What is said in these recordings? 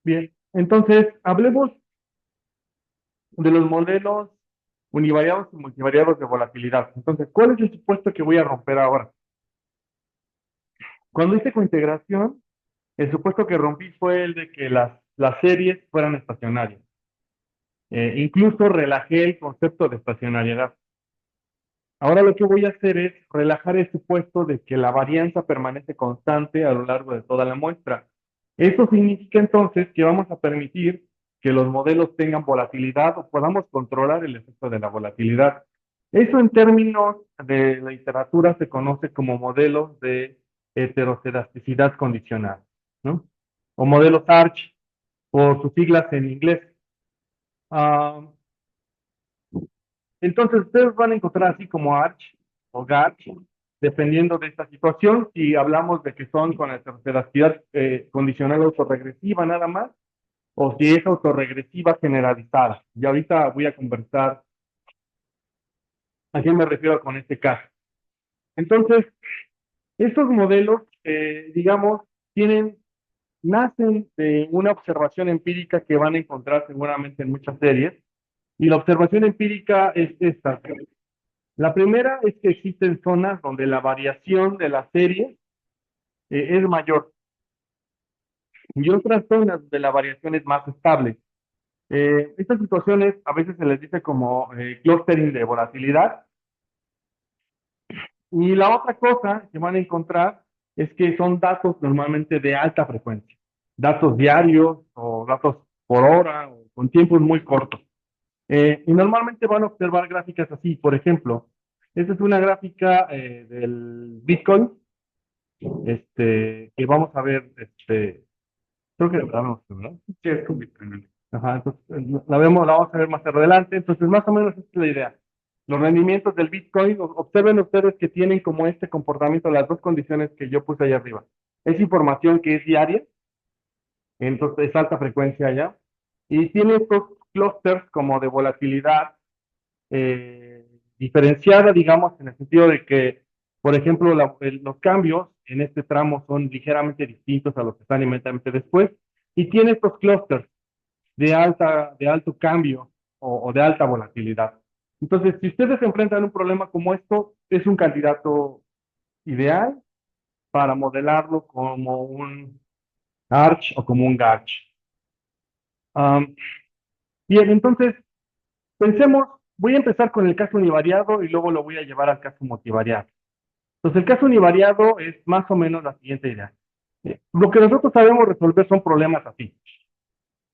Bien, entonces hablemos de los modelos univariados y multivariados de volatilidad. Entonces, ¿cuál es el supuesto que voy a romper ahora? Cuando hice cointegración, el supuesto que rompí fue el de que las series fueran estacionarias. Incluso relajé el concepto de estacionariedad. Ahora lo que voy a hacer es relajar el supuesto de que la varianza permanece constante a lo largo de toda la muestra. Eso significa entonces que vamos a permitir que los modelos tengan volatilidad o podamos controlar el efecto de la volatilidad. Eso en términos de la literatura se conoce como modelos de heteroscedasticidad condicional, ¿no? O modelos ARCH por sus siglas en inglés. Ah, entonces, ustedes van a encontrar así como Arch o Garch, dependiendo de esta situación, si hablamos de que son con la veracidad condicional autorregresiva nada más, o si es autorregresiva generalizada. Y ahorita voy a conversar a qué me refiero con este caso. Entonces, estos modelos, digamos, nacen de una observación empírica que van a encontrar seguramente en muchas series, y la observación empírica es esta. La primera es que existen zonas donde la variación de la serie es mayor y otras zonas donde la variación es más estable. Estas situaciones a veces se les dice como clustering de volatilidad. Y la otra cosa que van a encontrar es que son datos normalmente de alta frecuencia, datos diarios o datos por hora o con tiempos muy cortos. Y normalmente van a observar gráficas así. Por ejemplo, esta es una gráfica del Bitcoin que vamos a ver, creo que la vemos, ¿verdad? Sí, es con Bitcoin. Ajá, entonces la vamos a ver más adelante. Entonces, más o menos esta es la idea. Los rendimientos del Bitcoin, observen ustedes que tienen como este comportamiento las dos condiciones que yo puse ahí arriba. Es información que es diaria, entonces es alta frecuencia allá, y tiene estos clusters como de volatilidad eh, diferenciada, digamos, en el sentido de que, por ejemplo, los cambios en este tramo son ligeramente distintos a los que están inmediatamente después, y tiene estos clústeres de alto cambio o de alta volatilidad. Entonces, si ustedes se enfrentan a un problema como esto, es un candidato ideal para modelarlo como un Arch o como un Garch. Um, bien, entonces, pensemos, voy a empezar con el caso univariado y luego lo voy a llevar al caso multivariado. Entonces, el caso univariado es más o menos la siguiente idea. Lo que nosotros sabemos resolver son problemas así.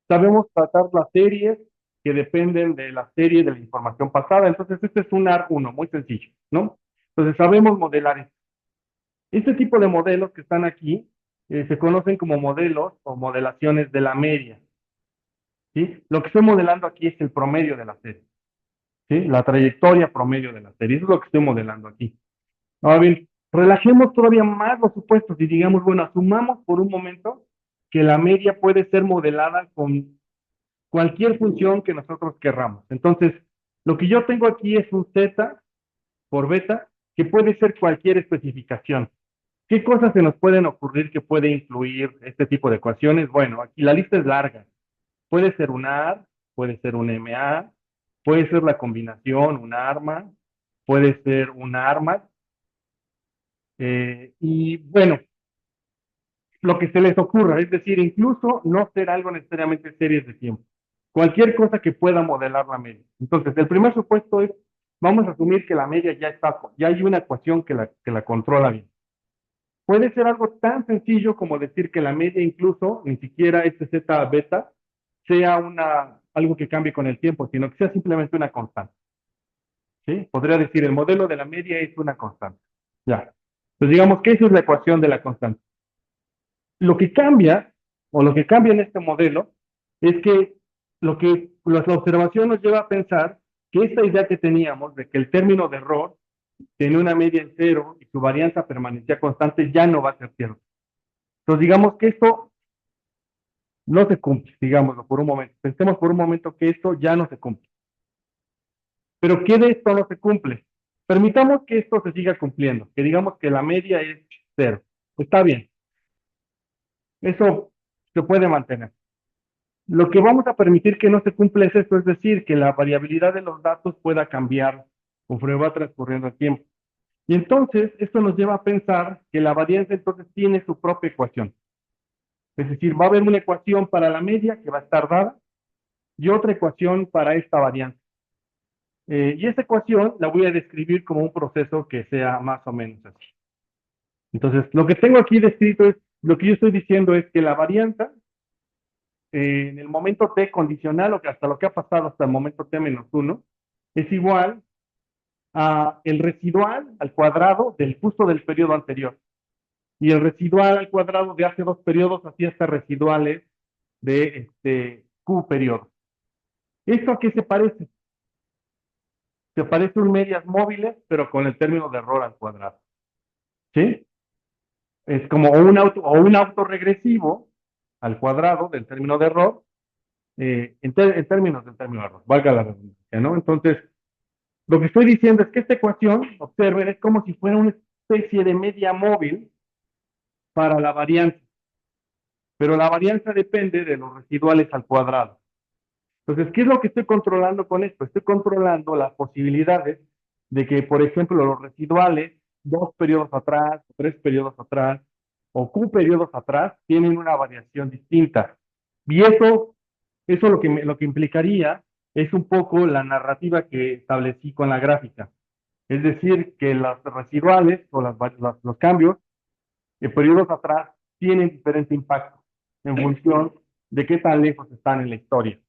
Sabemos tratar las series que dependen de la serie de la información pasada. Entonces, este es un AR1, muy sencillo, ¿no? Entonces, sabemos modelar esto. Este tipo de modelos que están aquí se conocen como modelos o modelaciones de la media, ¿sí? Lo que estoy modelando aquí es el promedio de la serie, ¿sí? La trayectoria promedio de la serie. Eso es lo que estoy modelando aquí. Ahora bien, relajemos todavía más los supuestos y digamos, bueno, asumamos por un momento que la media puede ser modelada con cualquier función que nosotros querramos. Entonces, lo que yo tengo aquí es un z por beta que puede ser cualquier especificación. ¿Qué cosas se nos pueden ocurrir que puede incluir este tipo de ecuaciones? Bueno, aquí la lista es larga. Puede ser un AR, puede ser un MA, puede ser la combinación, un ARMA, puede ser un ARMAT. Y bueno, lo que se les ocurra, es decir, incluso no ser algo necesariamente series de tiempo. Cualquier cosa que pueda modelar la media. Entonces, el primer supuesto es, vamos a asumir que la media ya está, ya hay una ecuación que la controla bien. Puede ser algo tan sencillo como decir que la media incluso, ni siquiera este z beta, sea algo que cambie con el tiempo, sino que sea simplemente una constante. ¿Sí? Podría decir, el modelo de la media es una constante. Ya. Pues digamos que esa es la ecuación de la constante. Lo que cambia, o lo que cambia en este modelo, es que la observación nos lleva a pensar que esta idea que teníamos de que el término de error tiene una media en cero y su varianza permanecía constante ya no va a ser cierto. Entonces digamos que esto no se cumple, digámoslo por un momento. Pensemos por un momento que esto ya no se cumple. Pero ¿qué de esto no se cumple? Permitamos que esto se siga cumpliendo, que digamos que la media es cero. Está bien, eso se puede mantener. Lo que vamos a permitir que no se cumpla es esto, es decir, que la variabilidad de los datos pueda cambiar conforme va transcurriendo el tiempo. Y entonces, esto nos lleva a pensar que la varianza entonces tiene su propia ecuación. Es decir, va a haber una ecuación para la media que va a estar dada y otra ecuación para esta varianza. Y esta ecuación la voy a describir como un proceso que sea más o menos así. Entonces, lo que tengo aquí descrito es, lo que yo estoy diciendo es que la varianza en el momento t condicional, o que hasta lo que ha pasado hasta el momento t menos 1, es igual a el residual al cuadrado del justo del periodo anterior. Y el residual al cuadrado de hace dos periodos así hasta residuales de q periodos. ¿Esto a qué se parece? Se parece a un medias móviles, pero con el término de error al cuadrado. ¿Sí? Es como un auto regresivo al cuadrado del término de error, en términos del término de error, valga la redundancia, ¿no? Entonces, lo que estoy diciendo es que esta ecuación, observen, es como si fuera una especie de media móvil para la varianza, pero la varianza depende de los residuales al cuadrado. Entonces, ¿qué es lo que estoy controlando con esto? Estoy controlando las posibilidades de que, por ejemplo, los residuales, dos periodos atrás, tres periodos atrás, o q periodos atrás, tienen una variación distinta. Y eso lo que implicaría es un poco la narrativa que establecí con la gráfica. Es decir, que las residuales o los cambios de periodos atrás tienen diferente impacto en función de qué tan lejos están en la historia.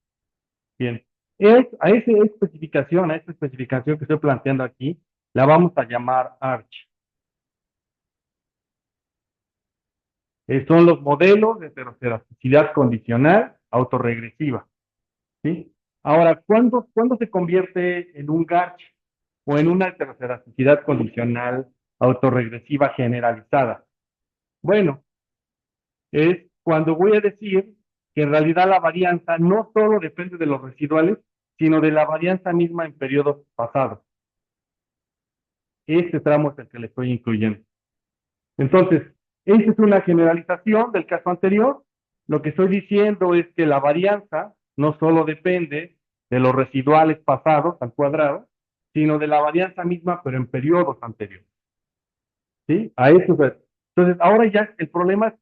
Bien, a a esta especificación que estoy planteando aquí, la vamos a llamar ARCH. Son los modelos de heteroscedasticidad condicional autorregresiva. ¿Sí? Ahora, ¿cuándo se convierte en un GARCH o en una heteroscedasticidad condicional autorregresiva generalizada? Bueno, es cuando voy a decir que en realidad la varianza no solo depende de los residuales, sino de la varianza misma en periodos pasados. Este tramo es el que le estoy incluyendo. Entonces, esta es una generalización del caso anterior. Lo que estoy diciendo es que la varianza no solo depende de los residuales pasados al cuadrado, sino de la varianza misma, pero en periodos anteriores. ¿Sí? A eso es. Entonces, ahora ya el problema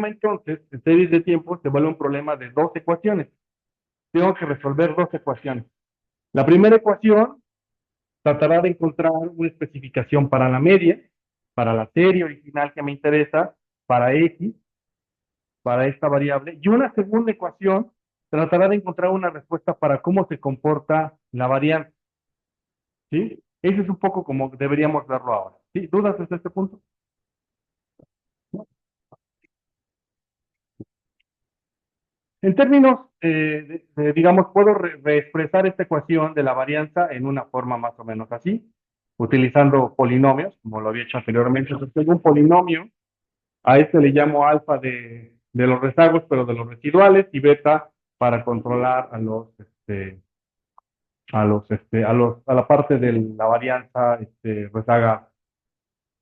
entonces, en series de tiempo, se vuelve un problema de dos ecuaciones. Tengo que resolver dos ecuaciones. La primera ecuación tratará de encontrar una especificación para la media, para la serie original que me interesa, para X, para esta variable, y una segunda ecuación tratará de encontrar una respuesta para cómo se comporta la variante. ¿Sí? Ese es un poco como deberíamos verlo ahora. ¿Sí? ¿Dudas hasta este punto? En términos, digamos, puedo reexpresar esta ecuación de la varianza en una forma más o menos así, utilizando polinomios, como lo había hecho anteriormente. Entonces, tengo un polinomio, a este le llamo alfa de los rezagos, pero de los residuales, y beta para controlar a la parte de la varianza rezaga.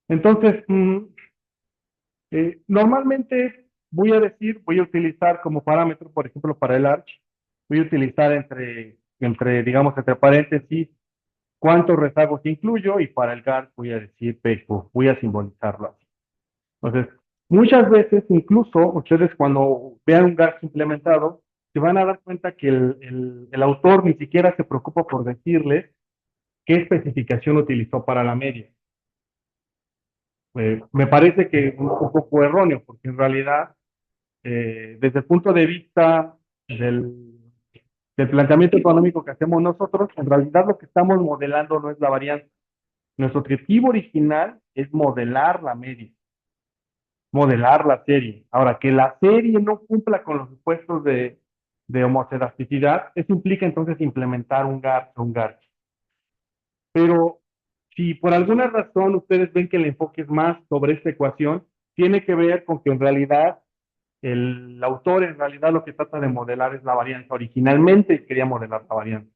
Entonces, normalmente voy a utilizar como parámetro, por ejemplo, para el arch, voy a utilizar digamos, entre paréntesis, cuántos rezagos incluyo, y para el GAR voy a decir PQ, voy a simbolizarlo así. Entonces, muchas veces, incluso ustedes cuando vean un GAR implementado, se van a dar cuenta que el autor ni siquiera se preocupa por decirles qué especificación utilizó para la media. Me parece que es un poco erróneo, porque en realidad desde el punto de vista del planteamiento económico que hacemos nosotros, en realidad lo que estamos modelando no es la varianza. Nuestro objetivo original es modelar la media, modelar la serie. Ahora, que la serie no cumpla con los supuestos de homoscedasticidad, eso implica entonces implementar un GARCH o un GARCH. Pero si por alguna razón ustedes ven que el enfoque es más sobre esta ecuación, tiene que ver con que en realidad el autor en realidad lo que trata de modelar es la varianza. Originalmente quería modelar la varianza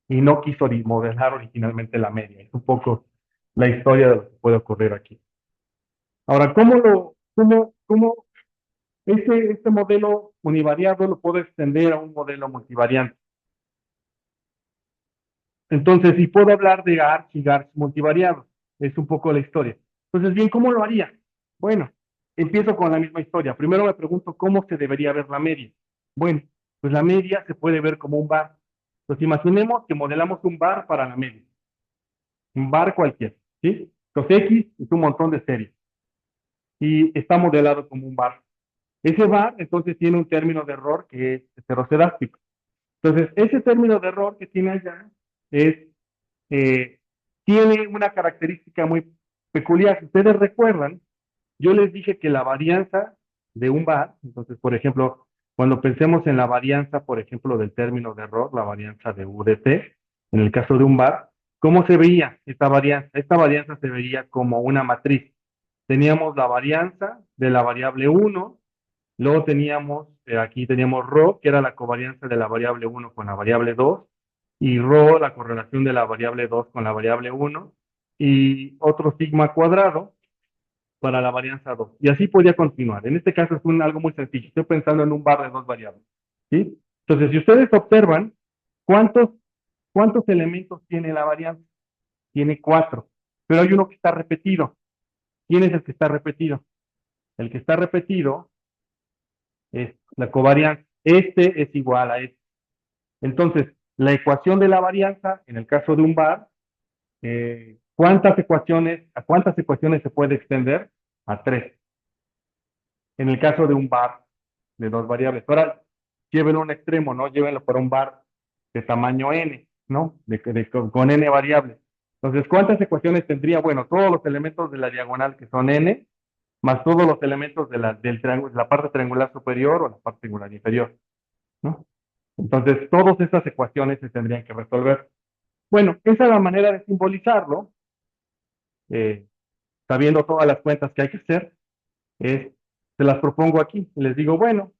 y no quiso modelar originalmente la media. Es un poco la historia de lo que puede ocurrir aquí. Ahora, Este modelo univariado lo puedo extender a un modelo multivariante. Entonces, si puedo hablar de ARCH y GARCH multivariados, es un poco la historia. Entonces, bien, ¿cómo lo haría? Bueno, empiezo con la misma historia. Primero me pregunto cómo se debería ver la media. Bueno, pues la media se puede ver como un bar. Entonces, imaginemos que modelamos un bar para la media. Un bar cualquiera, ¿sí? Entonces, X es un montón de series y está modelado como un bar. Ese bar, entonces, tiene un término de error que es heterocedástico. Entonces, ese término de error que tiene allá es eh, tiene una característica muy peculiar. Si ustedes recuerdan, yo les dije que la varianza de un bar, entonces, por ejemplo, cuando pensemos en la varianza, por ejemplo, del término de error, la varianza de U de T, en el caso de un bar, ¿cómo se veía esta varianza? Esta varianza se veía como una matriz. Teníamos la varianza de la variable 1, luego teníamos, aquí teníamos ρ, que era la covarianza de la variable 1 con la variable 2, y ρ, la correlación de la variable 2 con la variable 1, y otro sigma cuadrado para la varianza 2. Y así podía continuar. En este caso es algo muy sencillo. Estoy pensando en un bar de dos variables. ¿Sí? Entonces, si ustedes observan, ¿cuántos, cuántos elementos tiene la varianza? Tiene cuatro. Pero hay uno que está repetido. ¿Quién es el que está repetido? El que está repetido es la covarianza. Este es igual a este. Entonces, la ecuación de la varianza, en el caso de un bar, ¿a cuántas ecuaciones se puede extender? A tres. En el caso de un bar de dos variables. Ahora, llévenlo a un extremo, ¿no? Llévenlo por un bar de tamaño n, ¿no? Con n variables. Entonces, ¿cuántas ecuaciones tendría? Bueno, todos los elementos de la diagonal que son n, más todos los elementos de la parte triangular superior o la parte triangular inferior, ¿no? Entonces, todas esas ecuaciones se tendrían que resolver. Bueno, esa es la manera de simbolizarlo, eh, sabiendo todas las cuentas que hay que hacer, se las propongo aquí. Les digo, bueno,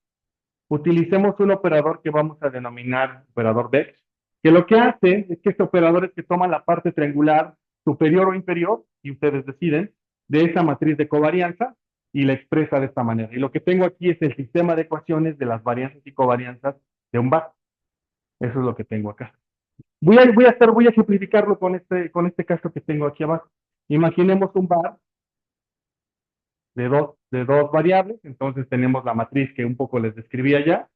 utilicemos un operador que vamos a denominar operador Bex, que lo que hace es que este operador es que toma la parte triangular superior o inferior, y ustedes deciden, de esa matriz de covarianza y la expresa de esta manera. Y lo que tengo aquí es el sistema de ecuaciones de las varianzas y covarianzas de un bar. Eso es lo que tengo acá. Voy a ejemplificarlo con este caso que tengo aquí abajo. Imaginemos un bar de dos variables, entonces tenemos la matriz que un poco les describí allá,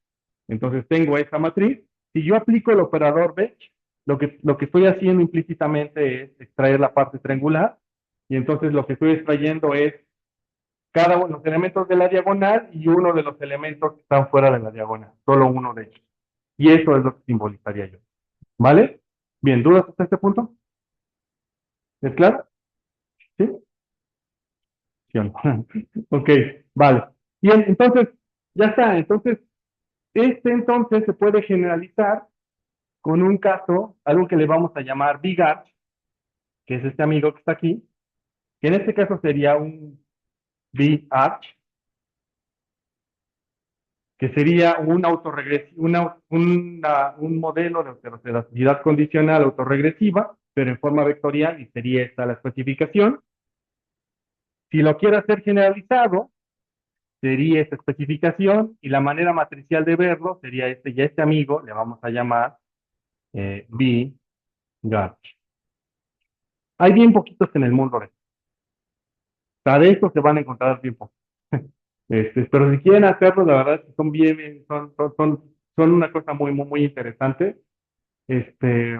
entonces tengo esta matriz, si yo aplico el operador Betch, lo que estoy haciendo implícitamente es extraer la parte triangular, y entonces lo que estoy extrayendo es cada uno de los elementos de la diagonal y uno de los elementos que están fuera de la diagonal, solo uno de ellos. Y eso es lo que simbolizaría yo. ¿Vale? Bien, ¿dudas hasta este punto? ¿Es claro? ¿Sí? ¿Sí o no? Ok, vale. Bien, entonces, ya está. Entonces, entonces se puede generalizar con un caso, algo que le vamos a llamar Big Arch, que es este amigo que está aquí, que en este caso sería un Big Arch, que sería un modelo de velocidad condicional autorregresiva, pero en forma vectorial, y sería esta la especificación. Si lo quiero hacer generalizado, sería esta especificación, y la manera matricial de verlo sería y a este amigo le vamos a llamar Big Arch. Hay bien poquitos en el mundo de esto. O sea, de estos se van a encontrar bien pocos. Pero si quieren hacerlo, la verdad es que son bien, son una cosa muy interesante. Este,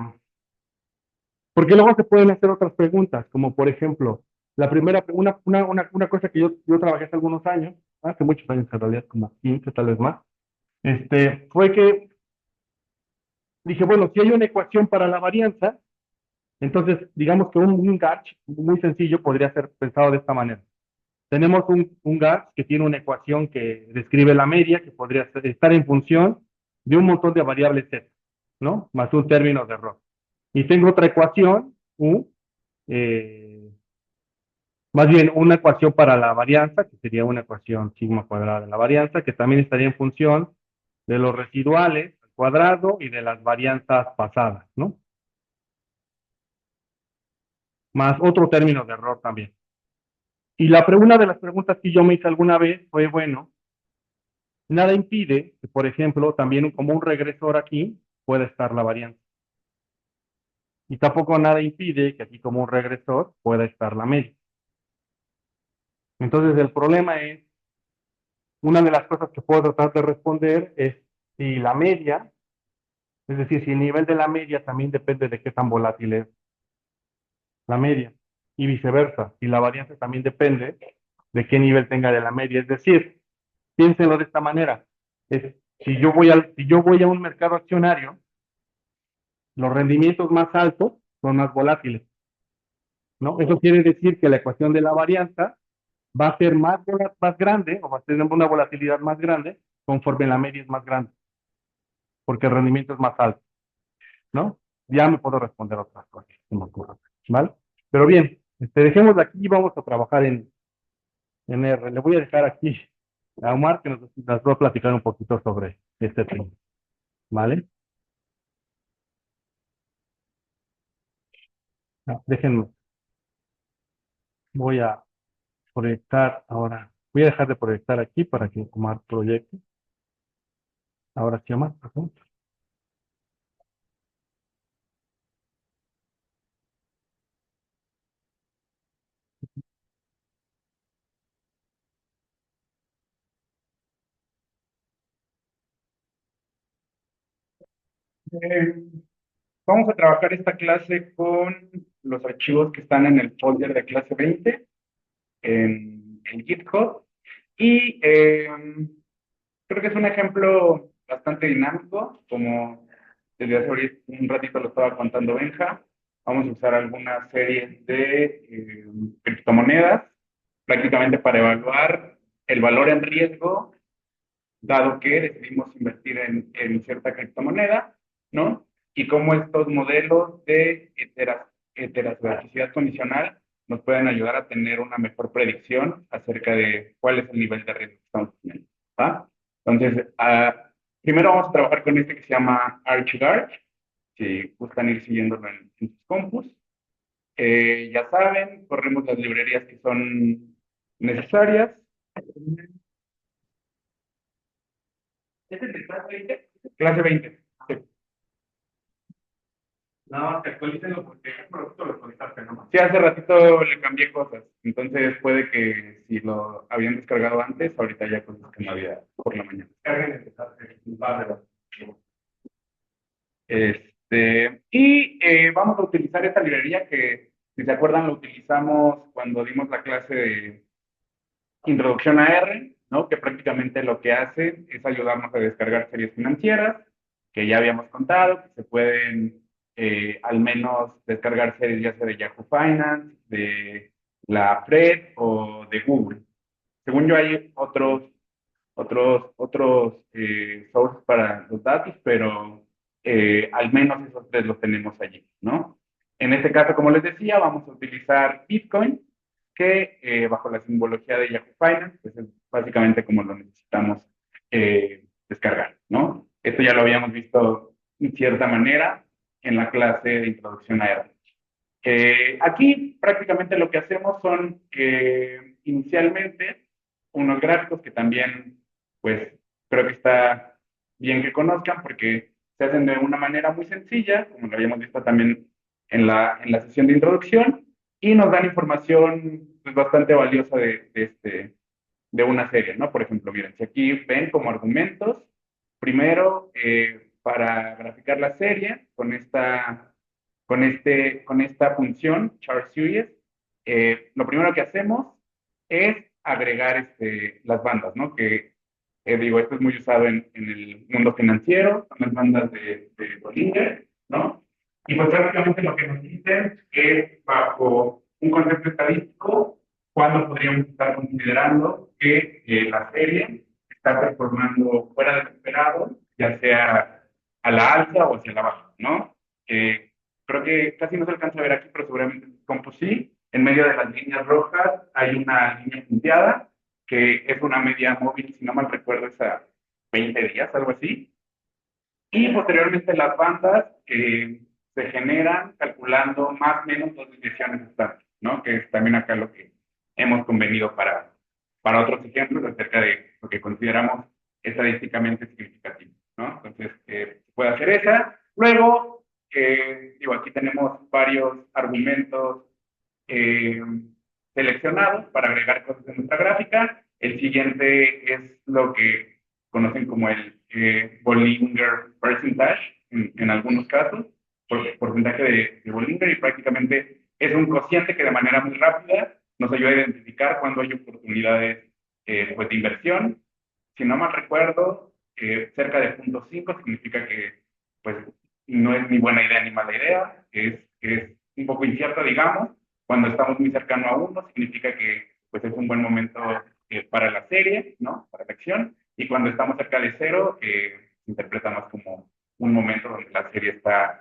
porque luego se pueden hacer otras preguntas, como por ejemplo, la primera, una cosa que yo trabajé hace algunos años, hace muchos años en realidad, como 15 tal vez más, fue que dije, bueno, si hay una ecuación para la varianza, entonces digamos que un GARCH muy sencillo podría ser pensado de esta manera. Tenemos un gas que tiene una ecuación que describe la media, que podría estar en función de un montón de variables z, ¿no? Más un término de error. Y tengo otra ecuación, eh, más bien una ecuación para la varianza, que sería una ecuación sigma cuadrada de la varianza, que también estaría en función de los residuales al cuadrado y de las varianzas pasadas, ¿no? Más otro término de error también. Y una de las preguntas que yo me hice alguna vez fue, bueno, Nada impide que, por ejemplo, también como un regresor aquí pueda estar la varianza. Y tampoco nada impide que aquí como un regresor pueda estar la media. Entonces el problema es, una de las cosas que puedo tratar de responder es si la media, es decir, si el nivel de la media también depende de qué tan volátil es la media. Y viceversa, si la varianza también depende de qué nivel tenga de la media. Es decir, piénsenlo de esta manera. Es, si yo voy a un mercado accionario, los rendimientos más altos son más volátiles, ¿no? Eso quiere decir que la ecuación de la varianza va a ser más grande o va a tener una volatilidad más grande conforme la media es más grande, porque el rendimiento es más alto, ¿no? Ya me puedo responder otras cosas, se me ocurre, ¿vale? Pero bien, dejemos de aquí y vamos a trabajar en R. Le voy a dejar aquí a Omar que nos va a platicar un poquito sobre este tema, ¿vale? No, déjenme, voy a proyectar ahora. Voy a dejar de proyectar aquí para que Omar proyecte. Ahora sí, Omar, por favor. Eh, Vamos a trabajar esta clase con los archivos que están en el folder de clase 20 en GitHub. Y creo que es un ejemplo bastante dinámico, como desde hace un ratito lo estaba contando Benja. Vamos a usar algunas series de criptomonedas prácticamente para evaluar el valor en riesgo dado que decidimos invertir en cierta criptomoneda, ¿no? Y cómo estos modelos de heterogeneidad condicional nos pueden ayudar a tener una mejor predicción acerca de cuál es el nivel de riesgo que estamos teniendo, ¿va? Entonces, primero vamos a trabajar con este que se llama ArchGuard, si gustan ir siguiéndolo en sus compus. Ya saben, corremos las librerías que son necesarias. ¿Es el de clase 20? Clase 20. Sí. No, te actualícenlo porque es producto lo actualizaste, ¿no? Sí, hace ratito le cambié cosas. Entonces puede que si lo habían descargado antes, ahorita ya cosas que no había por la mañana. Vamos a utilizar esta librería que, si se acuerdan, lo utilizamos cuando dimos la clase de Introducción a R, ¿no? Que prácticamente lo que hace es ayudarnos a descargar series financieras, que ya habíamos contado, que se pueden al menos descargar series ya sea de Yahoo Finance, de la Fred o de Google. Según yo hay otros sources para los datos, pero al menos esos tres los tenemos allí, ¿no? En este caso, como les decía, vamos a utilizar Bitcoin, que bajo la simbología de Yahoo Finance, pues es básicamente como lo necesitamos descargar, ¿no? Esto ya lo habíamos visto en cierta manera en la clase de introducción a R. Aquí prácticamente lo que hacemos son inicialmente unos gráficos que también, pues, creo que está bien que conozcan porque se hacen de una manera muy sencilla, como lo habíamos visto también en la sesión de introducción, y nos dan información pues, bastante valiosa de una serie, ¿no? Por ejemplo, miren, si aquí ven como argumentos, primero, para graficar la serie con esta función, char series, lo primero que hacemos es agregar las bandas, ¿no? Que digo, esto es muy usado en el mundo financiero, son las bandas de Bollinger, ¿no? Y pues prácticamente lo que nos dicen es, bajo un concepto estadístico, cuándo podríamos estar considerando que la serie está performando fuera de lo esperado, ya sea a la alza o hacia la baja, ¿no? Creo que casi no se alcanza a ver aquí, pero seguramente como sí, en medio de las líneas rojas hay una línea punteada que es una media móvil, si no mal recuerdo, es a 20 días, algo así. Y posteriormente las bandas se generan calculando más o menos dos desviaciones estándar, ¿no? Que es también acá lo que hemos convenido para otros ejemplos acerca de lo que consideramos estadísticamente significativo, ¿no? Entonces, se puede hacer esa. Luego, digo, aquí tenemos varios argumentos eh, seleccionados para agregar cosas en nuestra gráfica. El siguiente es lo que conocen como el Bollinger Percentage, en algunos casos, porcentaje de Bollinger, y prácticamente es un cociente que de manera muy rápida nos ayuda a identificar cuando hay oportunidades pues de inversión. Si no mal recuerdo, cerca de 0.5 significa que pues no es ni buena idea ni mala idea, es un poco incierto, digamos. Cuando estamos muy cercano a 1, significa que pues es un buen momento para la serie, ¿no? Para la acción. Y cuando estamos cerca de 0, se interpreta más como un momento donde la serie está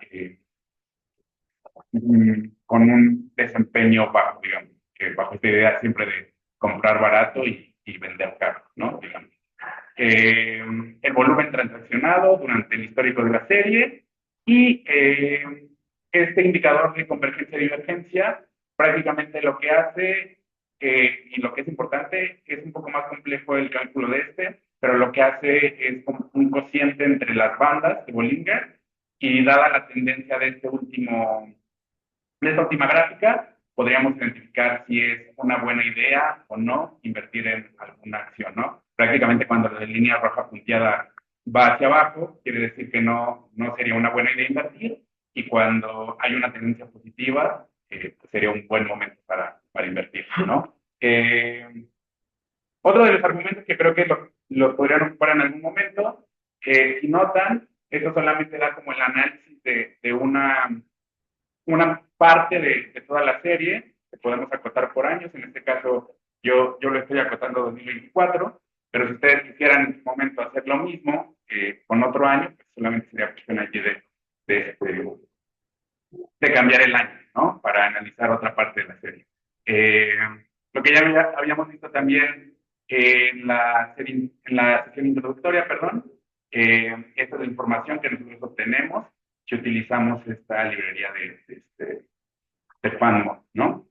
con un desempeño bajo, digamos, que bajo esta idea siempre de comprar barato y vender caro, ¿no? Digamos. El volumen transaccionado durante el histórico de la serie y este indicador de convergencia y divergencia prácticamente lo que hace, y lo que es importante, es un poco más complejo el cálculo de este, pero lo que hace es como un cociente entre las bandas de Bollinger, y dada la tendencia de esta última gráfica, podríamos identificar si es una buena idea o no invertir en alguna acción, ¿no? Prácticamente cuando la línea roja punteada va hacia abajo, quiere decir que no sería una buena idea invertir, y cuando hay una tendencia positiva, pues sería un buen momento para invertir, ¿no? Otro de los argumentos que creo que lo podrían ocupar en algún momento, si notan, esto solamente da como el análisis de una parte de toda la serie, que podemos acotar por años. En este caso, yo lo estoy acotando a 2024, pero si ustedes quisieran en su momento hacer lo mismo con otro año, pues solamente sería cuestión allí de cambiar el año, ¿no? Para analizar otra parte de la serie. Eh, lo que ya habíamos visto también en la sesión introductoria, perdón, esta es la información que nosotros obtenemos si utilizamos esta librería de FanMod, ¿no?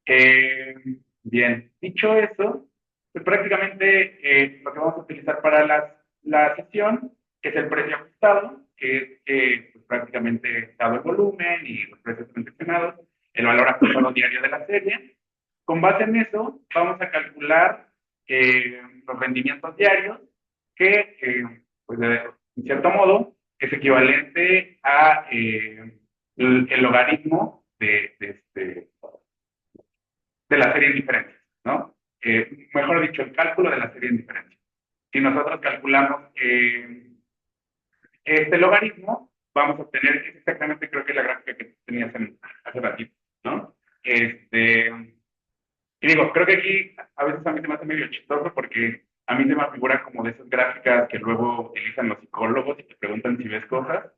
Eh, bien, dicho eso, pues prácticamente lo que vamos a utilizar para la sesión es el precio ajustado, que es pues prácticamente dado el volumen y los precios transaccionados, el valor ajustado diario de la serie. Con base en eso, vamos a calcular los rendimientos diarios, que, pues en cierto modo, es equivalente a el logaritmo de la serie en diferencias, ¿no? Mejor dicho, el cálculo de la serie en diferencias. Si nosotros calculamos este logaritmo, vamos a obtener exactamente, creo que la gráfica que tenías hace ratito, ¿no? Y digo, creo que aquí a veces a mí se me hace medio chistoso, porque a mí se me figura como de esas gráficas que luego utilizan los psicólogos y te preguntan si ves cosas.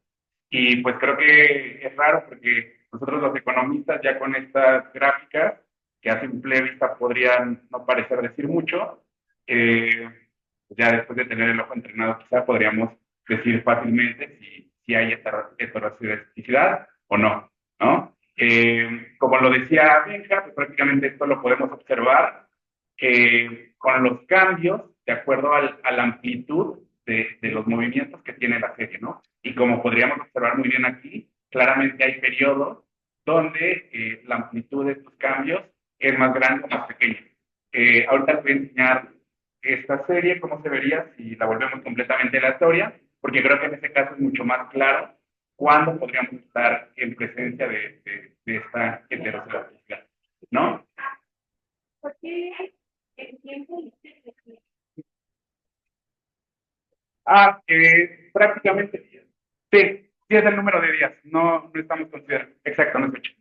Y pues creo que es raro, porque nosotros los economistas ya con estas gráficas, que a simple vista podrían no parecer decir mucho, ya después de tener el ojo entrenado quizá podríamos decir fácilmente si hay heterocerosidad o no, ¿no? Como lo decía Benja, pues prácticamente esto lo podemos observar con los cambios de acuerdo a la amplitud de los movimientos que tiene la serie, ¿no? Y como podríamos observar muy bien aquí, claramente hay periodos donde la amplitud de estos cambios es más grande o más pequeña. Ahorita les voy a enseñar esta serie, cómo se vería si la volvemos completamente aleatoria, porque creo que en este caso es mucho más claro cuándo podríamos estar en presencia de esta heterocerosidad, ¿no? Prácticamente sí, sí es el número de días, no estamos considerando, exacto, no es 8.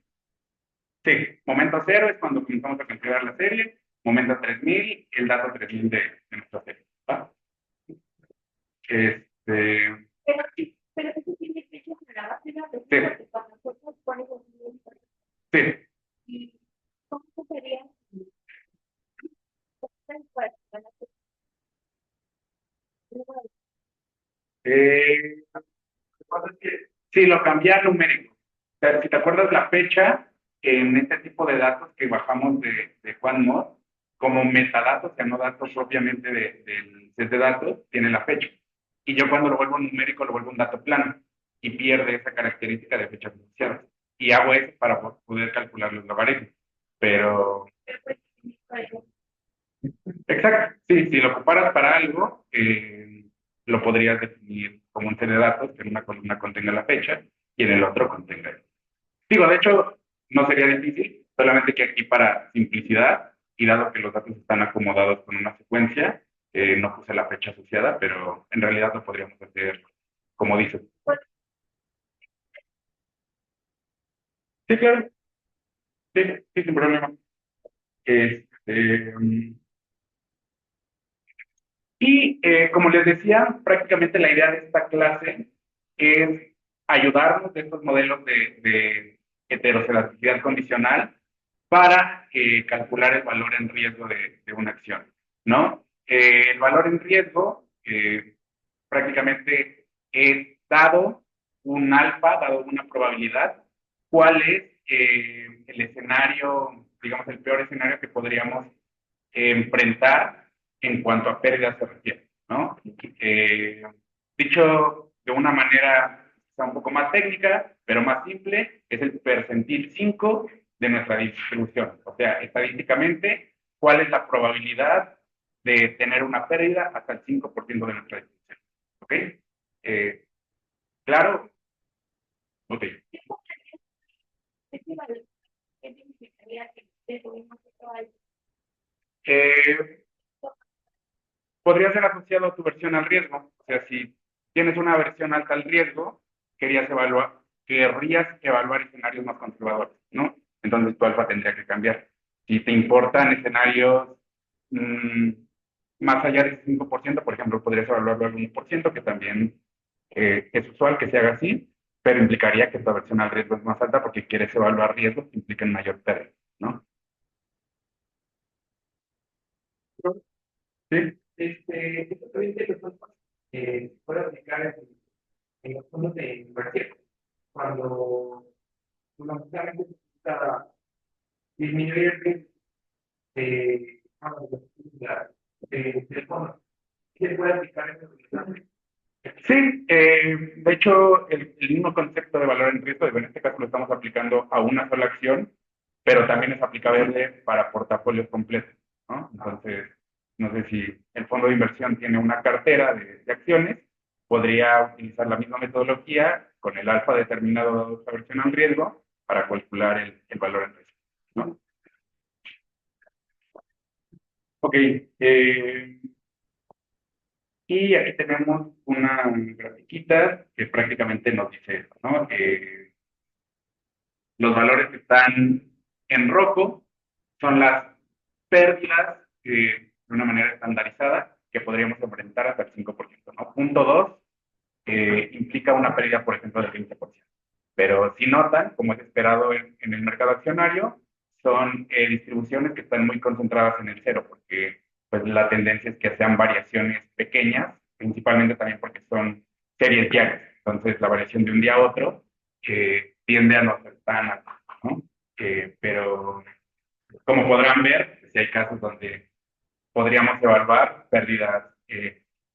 Sí, momento cero es cuando comenzamos a considerar la serie, momento 3000, el dato 3000 de nuestra serie, ¿va? Pero eso tiene fecha para la base de datos, porque cuando nosotros ponemos un sí. ¿Y cómo sería? Lo que pasa es que sí, lo cambié a numérico. O sea, si te acuerdas la fecha, en este tipo de datos que bajamos de Juan Mod, como metadatos, o sea, no datos propiamente del set de datos, tiene la fecha. Y yo cuando lo vuelvo numérico, lo vuelvo un dato plano y pierde esa característica de fechas asociadas. Y hago eso para poder calcular los logaritmos. Pero, exacto, sí, si lo comparas para algo, lo podrías definir como un set de datos que en una columna contenga la fecha y en el otro contenga el. Digo, de hecho, no sería difícil, solamente que aquí para simplicidad y dado que los datos están acomodados con una secuencia, no puse la fecha asociada, pero en realidad lo podríamos hacer como dices. Sí, claro, sí, sí, sin problema. Este, como les decía, prácticamente la idea de esta clase es ayudarnos de estos modelos de heterocedasticidad condicional para calcular el valor en riesgo de una acción, ¿no? El valor en riesgo prácticamente es dado un alfa, dado una probabilidad, cuál es el escenario, digamos, el peor escenario que podríamos enfrentar en cuanto a pérdidas se refiere, ¿no? Dicho de una manera un poco más técnica, pero más simple, es el percentil 5 de nuestra distribución. O sea, estadísticamente, ¿cuál es la probabilidad de tener una pérdida hasta el 5% de nuestra distribución? ¿Ok? Eh, ¿Claro? Ok. Eh, Podría ser asociado a tu versión al riesgo. O sea, si tienes una versión alta al riesgo, querrías evaluar escenarios más conservadores, ¿no? Entonces tu alfa tendría que cambiar. Si te importan escenarios mmm, más allá del 5%, por ejemplo, podrías evaluarlo al 1%, que también es usual que se haga así, pero implicaría que tu aversión al riesgo es más alta porque quieres evaluar riesgos que impliquen mayor pérdida, ¿no? Sí. Justamente nosotros puede aplicar en los fondos de inversión. Cuando fundamentalmente se busca disminuir el riesgo del fondo. ¿Se puede aplicar en el. Sí, de hecho, el mismo concepto de valor en riesgo, en este caso lo estamos aplicando a una sola acción, pero también es aplicable para portafolios completos, ¿no? Entonces, no sé si el fondo de inversión tiene una cartera de acciones, podría utilizar la misma metodología con el alfa determinado dado su versión en riesgo para calcular el valor en riesgo, ¿no? Ok, y aquí tenemos una grafiquita que prácticamente nos dice eso, ¿no? Los valores que están en rojo son las pérdidas de una manera estandarizada que podríamos enfrentar hasta el 5%, ¿no? Punto 2 implica una pérdida, por ejemplo, del 20%. Pero si notan, como es esperado en el mercado accionario, son distribuciones que están muy concentradas en el cero, porque pues, la tendencia es que sean variaciones pequeñas, principalmente también porque son series diarias. Entonces, la variación de un día a otro tiende a no ser tan alta, ¿no? Pero, como podrán ver, si hay casos donde podríamos evaluar pérdidas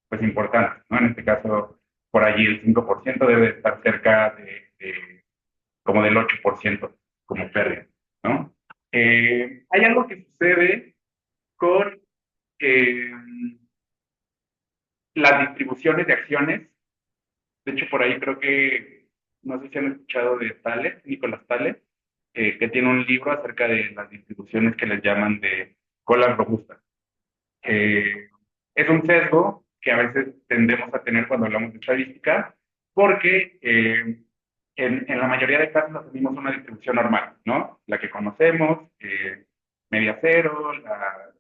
pues importantes, ¿no? En este caso, por allí el 5% debe estar cerca como del 8% como pérdida, ¿no? Hay algo que sucede con eh, las distribuciones de acciones. De hecho, por ahí creo que, no sé si han escuchado de Tales, Nicolás Tales, que tiene un libro acerca de las distribuciones que les llaman de colas robustas. Eh, es un sesgo que a veces tendemos a tener cuando hablamos de estadística, porque en la mayoría de casos asumimos una distribución normal, ¿no? La que conocemos, media cero, la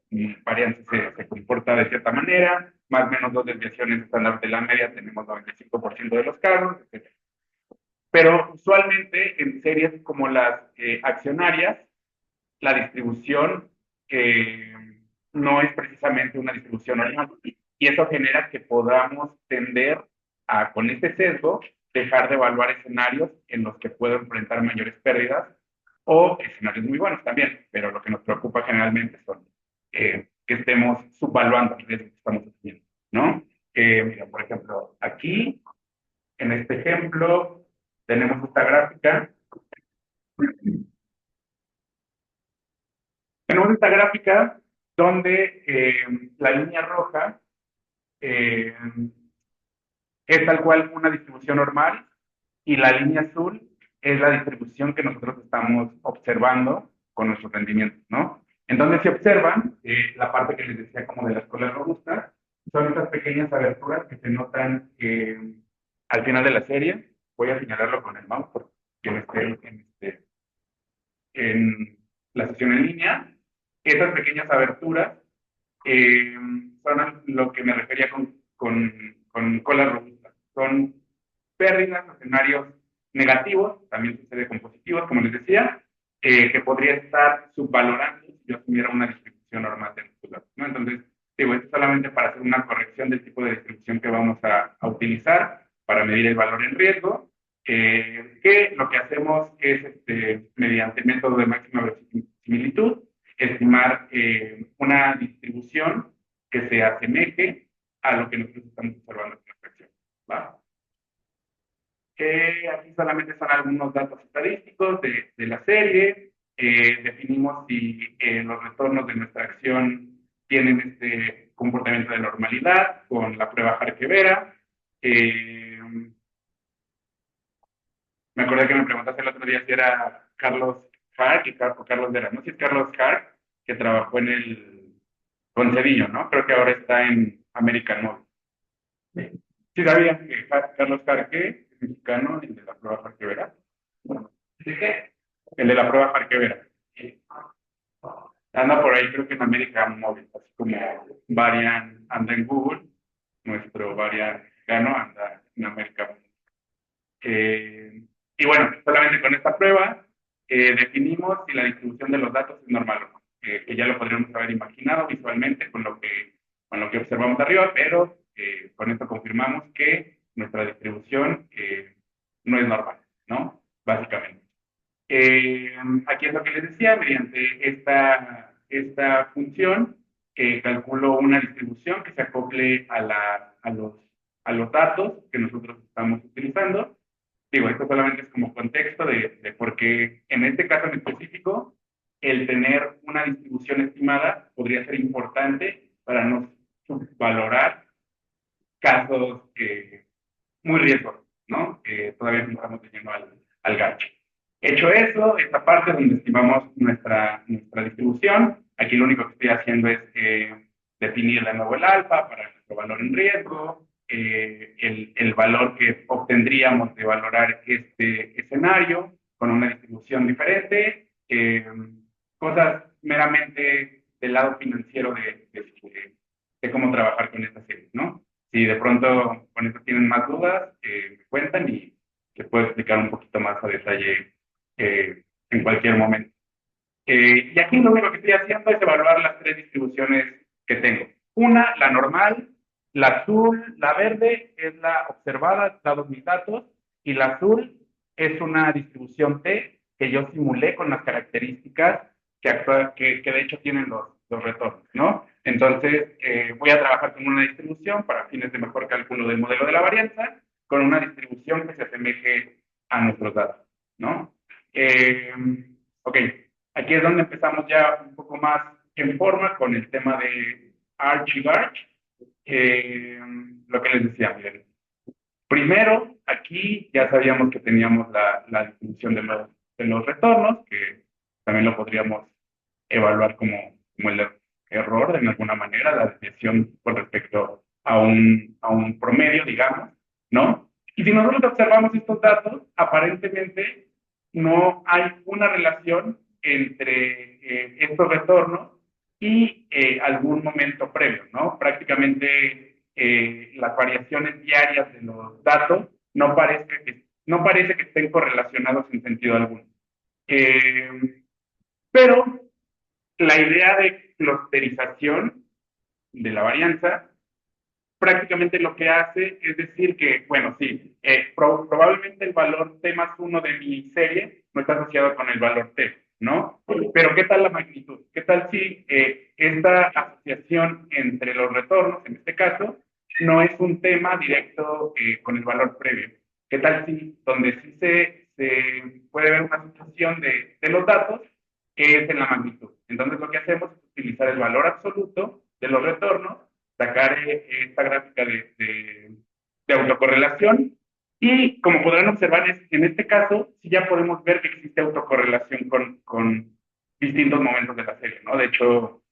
varianza se comporta de cierta manera, más o menos dos desviaciones estándar de la media, tenemos 95% de los casos, etc. Pero usualmente en series como las accionarias, la distribución eh, no es precisamente una distribución normal. Y eso genera que podamos tender a, con este sesgo, dejar de evaluar escenarios en los que puedo enfrentar mayores pérdidas o escenarios muy buenos también, pero lo que nos preocupa generalmente son que estemos subvaluando el riesgo que estamos haciendo, ¿no? Mira, por ejemplo, aquí, en este ejemplo, tenemos esta gráfica. Tenemos esta gráfica donde la línea roja eh, es tal cual una distribución normal y la línea azul es la distribución que nosotros estamos observando con nuestro rendimiento, ¿no? Entonces, si observan, la parte que les decía como de las colas robustas, son estas pequeñas aberturas que se notan al final de la serie. Voy a señalarlo con el mouse porque no esté en la sesión en línea. Esas pequeñas aberturas eh, son a lo que me refería con colas robustas. Son pérdidas, escenarios negativos, también sucede con positivos, como les decía, que podría estar subvalorando si yo tuviera una distribución normal de los datos, ¿no? Entonces, digo, esto solamente para hacer una corrección del tipo de distribución que vamos a utilizar para medir el valor en riesgo, que lo que hacemos es, mediante el método de máxima verosimilitud, estimar una distribución que se asemeje a lo que nosotros estamos observando con la fracción, ¿va? Aquí solamente son algunos datos estadísticos de la serie. Definimos si los retornos de nuestra acción tienen este comportamiento de normalidad con la prueba Harkevera. Me acordé que me preguntaste el otro día si era Carlos Hark o Carlos Vera. No sé si es Carlos Hark, que trabajó en el con Cedillo, ¿no? Creo que ahora está en American Mobile. Sí, sí sabían que Carlos Jarque es mexicano, el de la prueba Jarque-Vera. ¿Sí qué? El de la prueba Jarque-Vera. Anda por ahí, creo que en América Móvil, así como Varian anda en Google, nuestro Varian mexicano anda en América Móvil. Y bueno, solamente con esta prueba definimos si la distribución de los datos es normal o no, que ya lo podríamos haber imaginado visualmente con lo que observamos arriba, pero con esto confirmamos que nuestra distribución no es normal, ¿no? Básicamente. Aquí es lo que les decía, mediante esta función, calculo una distribución que se acople a los datos que nosotros estamos utilizando. Digo, esto solamente es como contexto de por qué en este caso en específico, el tener una distribución estimada podría ser importante para no valorar casos muy riesgosos, ¿no? Que todavía no estamos yendo al gancho. Hecho eso, esta parte donde estimamos nuestra distribución, aquí lo único que estoy haciendo es definir de nuevo el alfa para nuestro valor en riesgo, el valor que obtendríamos de valorar este escenario con una distribución diferente, cosas meramente del lado financiero de cómo trabajar con estas series, ¿no? Si de pronto con esto tienen más dudas, me cuentan y les puedo explicar un poquito más a detalle en cualquier momento. Y aquí lo único que estoy haciendo es evaluar las tres distribuciones que tengo. Una, la normal, la azul, la verde es la observada, dados mis datos, y la azul es una distribución T que yo simulé con las características que de hecho tienen los retornos, ¿no? Entonces, voy a trabajar con una distribución para fines de mejor cálculo del modelo de la varianza, con una distribución que se asemeje a nuestros datos, ¿no? Ok, aquí es donde empezamos ya un poco más en forma con el tema de Arch y Garch. Lo que les decía, miren. Primero, aquí ya sabíamos que teníamos la distribución de los retornos, que también lo podríamos evaluar como el error de alguna manera, la desviación con respecto a un promedio, digamos, ¿no? Y si nosotros observamos estos datos, aparentemente no hay una relación entre estos retornos y algún momento previo, ¿no? Prácticamente las variaciones diarias de los datos no parece que estén correlacionados en sentido alguno. Pero la idea de clusterización de la varianza prácticamente lo que hace es decir que, bueno, sí, probablemente el valor T más 1 de mi serie no está asociado con el valor T, ¿no? Pero ¿qué tal la magnitud? ¿Qué tal si esta asociación entre los retornos, en este caso, no es un tema directo con el valor previo. ¿Qué tal si, donde sí se puede ver una asociación de los datos, que es en la magnitud? Entonces, lo que hacemos es utilizar el valor absoluto de los retornos, sacar esta gráfica de autocorrelación, y como podrán observar, en este caso, sí ya podemos ver que existe autocorrelación con distintos momentos de la serie, ¿no? De hecho,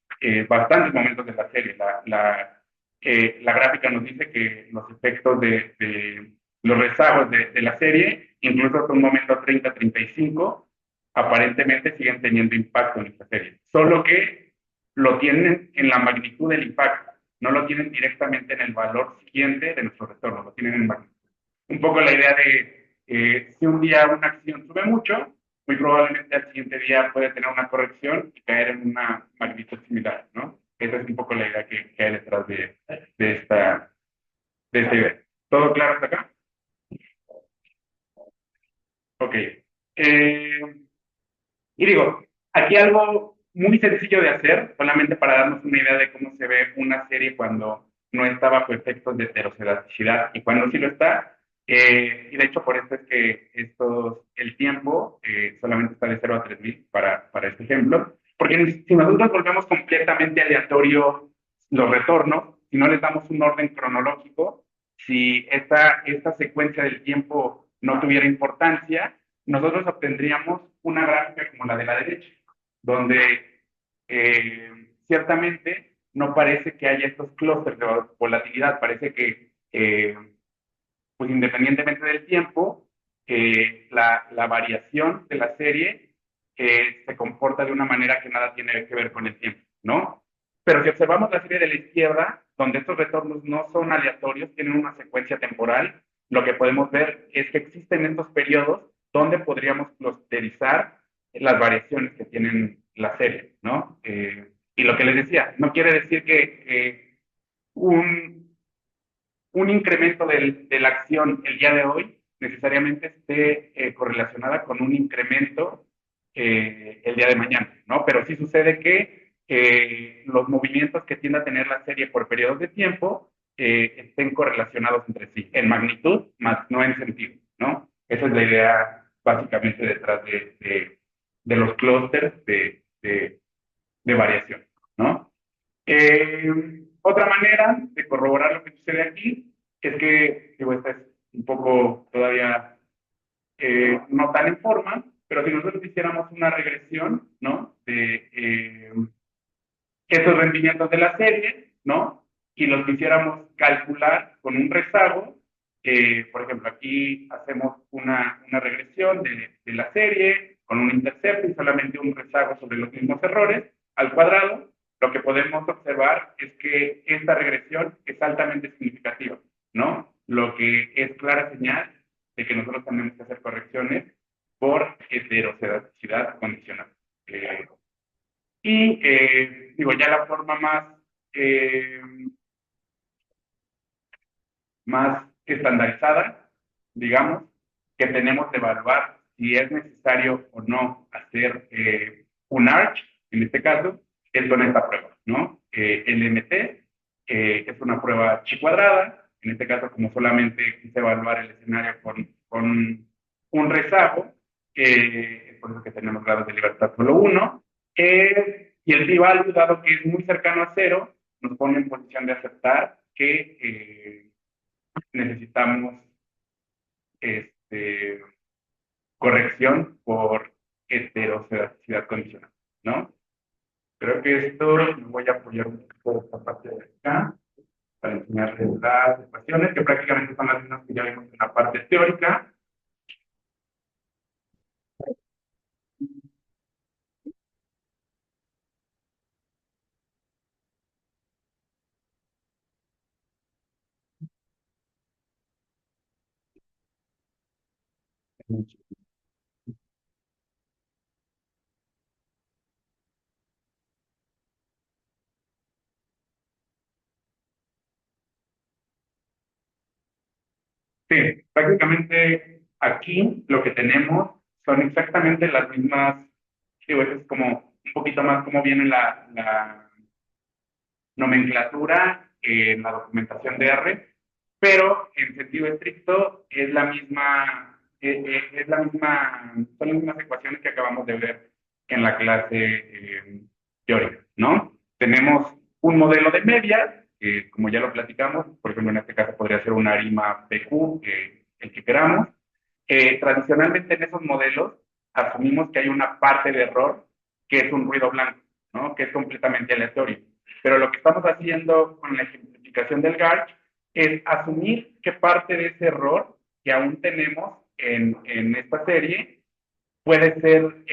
bastantes momentos de la serie. La gráfica nos dice que los efectos de los rezagos de la serie, incluso hasta un momento 30-35, aparentemente siguen teniendo impacto en esta serie. Solo que lo tienen en la magnitud del impacto, no lo tienen directamente en el valor siguiente de nuestro retorno, lo tienen en magnitud. Un poco la idea de si un día una acción sube mucho, muy probablemente al siguiente día puede tener una corrección y caer en una magnitud similar, ¿no? Esa es un poco la idea que hay detrás de esta idea. ¿Todo claro hasta acá? Ok. Y digo, aquí algo muy sencillo de hacer, solamente para darnos una idea de cómo se ve una serie cuando no está bajo efectos de heterocedasticidad y cuando sí lo está. Y de hecho, por eso es que el tiempo solamente está de 0 a 3000 para este ejemplo. Porque si nosotros volvemos completamente aleatorio los retornos, si no les damos un orden cronológico, si esta secuencia del tiempo no tuviera importancia, nosotros obtendríamos una gráfica como la de la derecha, donde ciertamente no parece que haya estos clústeres de volatilidad, parece que, pues independientemente del tiempo, la variación de la serie se comporta de una manera que nada tiene que ver con el tiempo, ¿no? Pero si observamos la serie de la izquierda, donde estos retornos no son aleatorios, tienen una secuencia temporal, lo que podemos ver es que existen estos periodos donde podríamos clusterizar las variaciones que tienen la serie, ¿no? Y lo que les decía, no quiere decir que un incremento de la acción el día de hoy necesariamente esté correlacionada con un incremento el día de mañana, ¿no? Pero sí sucede que los movimientos que tiende a tener la serie por periodos de tiempo estén correlacionados entre sí, en magnitud, más no en sentido, ¿no? Esa es la idea básicamente detrás de los clústeres de variación, ¿no? Otra manera de corroborar lo que sucede aquí es que, digo, esta es un poco todavía no tan en forma, pero si nosotros hiciéramos una regresión, ¿no? De estos rendimientos de la serie, ¿no? Y los quisiéramos calcular con un rezago, por ejemplo, aquí hacemos una regresión de la serie con un intercepto y solamente un rezago sobre los mismos errores al cuadrado. Lo que podemos observar es que esta regresión es altamente significativa, ¿no? Lo que es clara señal de que nosotros tenemos que hacer correcciones por heterocedasticidad condicional. Y digo, ya la forma eh, más estandarizada, digamos, que tenemos de evaluar si es necesario o no hacer un ARCH, en este caso, es con esta prueba, ¿no? El MT es una prueba chi cuadrada, en este caso, como solamente quise evaluar el escenario con un rezago, es por eso que tenemos grados de libertad solo uno, y el p-value, dado que es muy cercano a cero, nos pone en posición de aceptar que necesitamos este, corrección por heterocedasticidad condicional, ¿no? Creo que esto me voy a apoyar un poco de esta parte de acá para enseñarles las ecuaciones, que prácticamente son las mismas que ya vimos en la parte teórica. Sí, prácticamente aquí lo que tenemos son exactamente las mismas, digo, eso es como un poquito más como viene nomenclatura en la documentación de R, pero en sentido estricto es la misma, son las mismas ecuaciones que acabamos de ver en la clase teórica, ¿no? Tenemos un modelo de medias, que como ya lo platicamos, por ejemplo, en este caso podría ser una ARIMA PQ, el que queramos. Tradicionalmente en esos modelos asumimos que hay una parte de error que es un ruido blanco, ¿no? Que es completamente aleatorio. Pero lo que estamos haciendo con la ejemplificación del GARCH es asumir que parte de ese error que aún tenemos en esta serie puede ser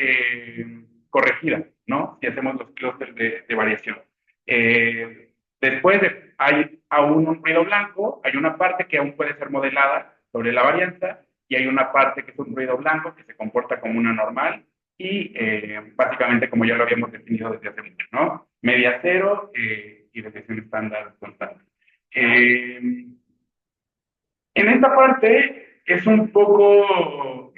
corregida, ¿no? Si hacemos los clústeres de variación. Después hay aún un ruido blanco, hay una parte que aún puede ser modelada sobre la varianza y hay una parte que es un ruido blanco que se comporta como una normal y básicamente como ya lo habíamos definido desde hace mucho, ¿no? Media cero y desviación estándar constante. En esta parte es un poco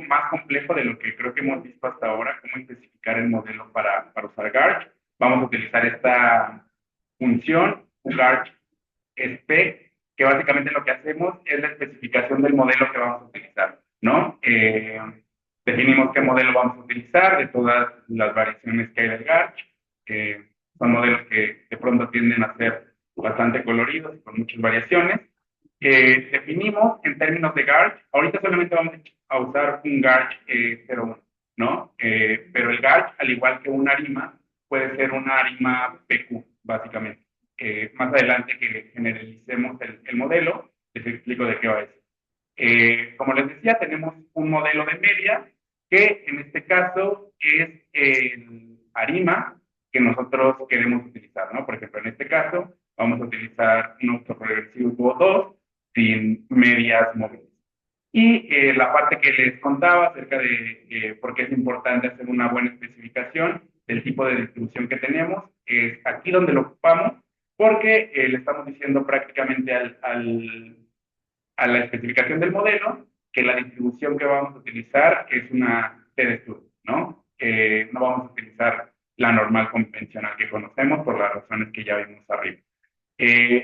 más complejo de lo que creo que hemos visto hasta ahora, cómo especificar el modelo para usar GARCH. Vamos a utilizar esta función, GARCH spec, que básicamente lo que hacemos es la especificación del modelo que vamos a utilizar, ¿no? Definimos qué modelo vamos a utilizar de todas las variaciones que hay del GARCH, que son modelos que de pronto tienden a ser bastante coloridos y con muchas variaciones. Definimos en términos de GARCH, ahorita solamente vamos a usar un GARCH 01, ¿no? Pero el GARCH, al igual que una ARIMA, puede ser una ARIMA PQ, básicamente. Más adelante que generalicemos el modelo, les explico de qué va eso. Como les decía, tenemos un modelo de media que en este caso es el ARIMA que nosotros queremos utilizar, ¿no? Por ejemplo, en este caso vamos a utilizar un autorreversivo 2 sin medias móviles. Y la parte que les contaba acerca de por qué es importante hacer una buena especificación del tipo de distribución que tenemos, es aquí donde lo ocupamos, porque le estamos diciendo prácticamente a la especificación del modelo que la distribución que vamos a utilizar es una T-Sturm, ¿no? No vamos a utilizar la normal convencional que conocemos por las razones que ya vimos arriba.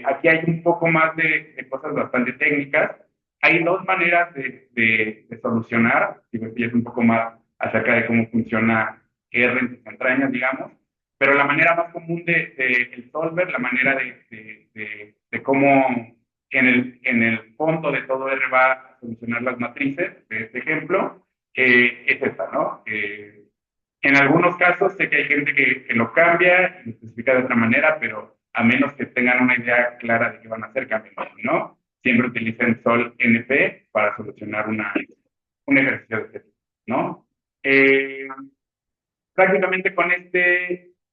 Aquí hay un poco más de cosas bastante técnicas. Hay dos maneras de solucionar, y pues es un poco más acerca de cómo funciona R en sus entrañas, digamos, pero la manera más común de el solver, la manera de cómo en el fondo de todo R va a solucionar las matrices de este ejemplo, es esta, ¿no? En algunos casos sé que hay gente que lo cambia y lo especifica de otra manera, pero a menos que tengan una idea clara de qué van a hacer, cambien, ¿no? Siempre utilicen sol NP para solucionar un ejercicio de este tipo, ¿no? Prácticamente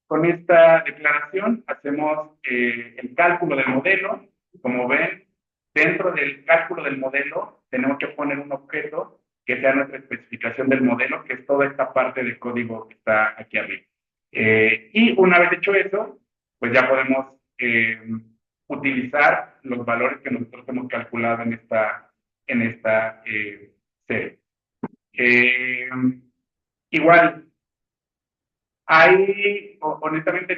con esta declaración hacemos el cálculo del modelo. Como ven, dentro del cálculo del modelo tenemos que poner un objeto que sea nuestra especificación del modelo, que es toda esta parte del código que está aquí arriba. Y una vez hecho eso, pues ya podemos utilizar los valores que nosotros hemos calculado en esta serie. Igual, hay, honestamente,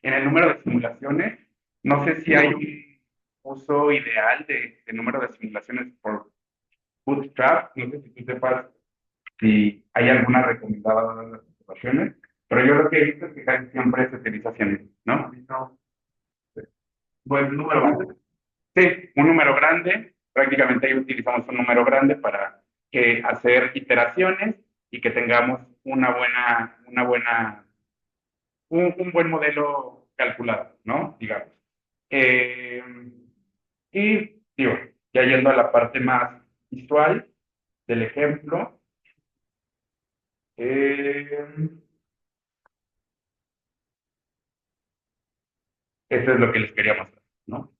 en el número de simulaciones, no sé si hay un uso ideal de número de simulaciones por Bootstrap. No sé si tú sepas si hay alguna recomendada de las situaciones, pero yo lo que he visto es que casi siempre se utiliza 100, ¿no? No. Pues un número grande. Sí, un número grande. Prácticamente ahí utilizamos un número grande para hacer iteraciones y que tengamos un buen modelo calculado, ¿no? Digamos. Eh, y, digo, ya yendo a la parte más visual del ejemplo, eh, eso es lo que les quería mostrar, ¿no?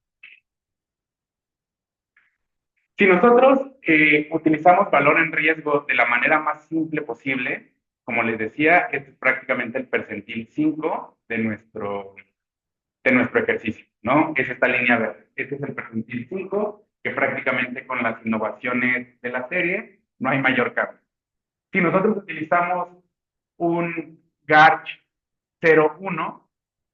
Si nosotros utilizamos valor en riesgo de la manera más simple posible, como les decía, este es prácticamente el percentil 5 de nuestro ejercicio, ¿no? Es esta línea verde. Este es el percentil 5, que prácticamente con las innovaciones de la serie no hay mayor cambio. Si nosotros utilizamos un GARCH 0,1,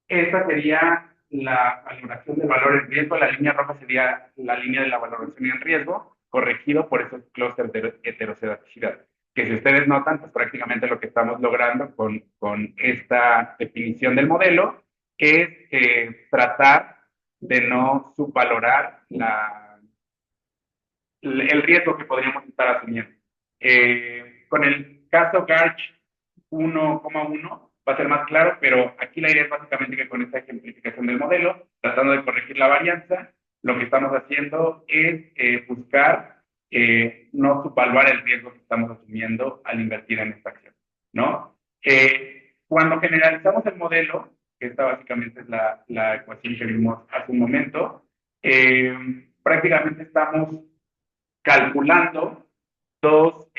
esa sería la valoración del valor en riesgo, la línea roja sería la línea de la valoración en riesgo, corregido por esos clústeres de heterocedaticidad. Que si ustedes notan, pues prácticamente lo que estamos logrando con esta definición del modelo es tratar de no subvalorar el riesgo que podríamos estar asumiendo. Con el caso GARCH 1,1 va a ser más claro, pero aquí la idea es básicamente que con esta ejemplificación del modelo, tratando de corregir la varianza, lo que estamos haciendo es buscar no subvaluar el riesgo que estamos asumiendo al invertir en esta acción, ¿no? Cuando generalizamos el modelo, que esta básicamente es la ecuación que vimos hace un momento, prácticamente estamos calculando dos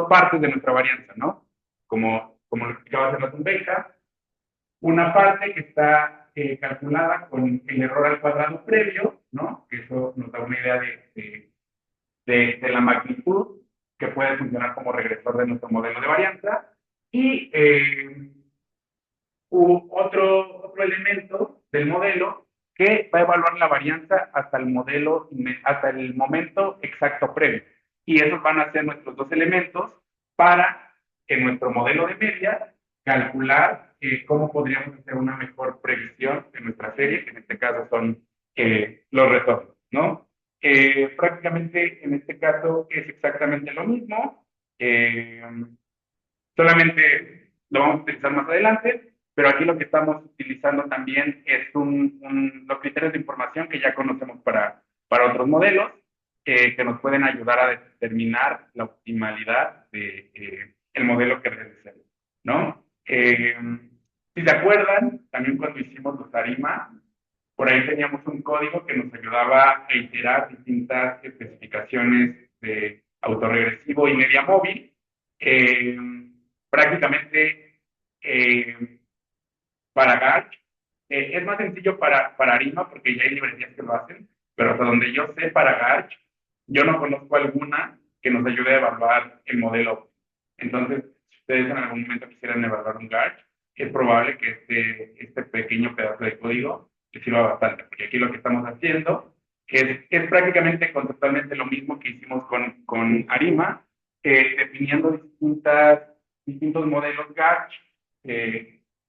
partes de nuestra varianza, ¿no? Como lo explicaba hace rato Beca, una parte que está calculada con el error al cuadrado previo, ¿no? Que eso nos da una idea de la magnitud que puede funcionar como regresor de nuestro modelo de varianza. Y otro elemento del modelo que va a evaluar la varianza hasta el momento exacto previo. Y esos van a ser nuestros dos elementos para, en nuestro modelo de media, calcular cómo podríamos hacer una mejor previsión de nuestra serie, que en este caso son los retornos, ¿no? Prácticamente en este caso es exactamente lo mismo, solamente lo vamos a utilizar más adelante, pero aquí lo que estamos utilizando también es los criterios de información que ya conocemos para otros modelos, que nos pueden ayudar a determinar la optimalidad de el modelo que realizamos, ¿no? Si se acuerdan, también cuando hicimos los ARIMA, por ahí teníamos un código que nos ayudaba a iterar distintas especificaciones de autorregresivo y media móvil. Eh, Prácticamente para Garch es más sencillo para Arima porque ya hay librerías que lo hacen, pero hasta donde yo sé para Garch, yo no conozco alguna que nos ayude a evaluar el modelo. Entonces, si ustedes en algún momento quisieran evaluar un Garch, es probable que este pequeño pedazo de código les sirva bastante, porque aquí lo que estamos haciendo es prácticamente conceptualmente lo mismo que hicimos con Arima, definiendo distintos modelos Garch,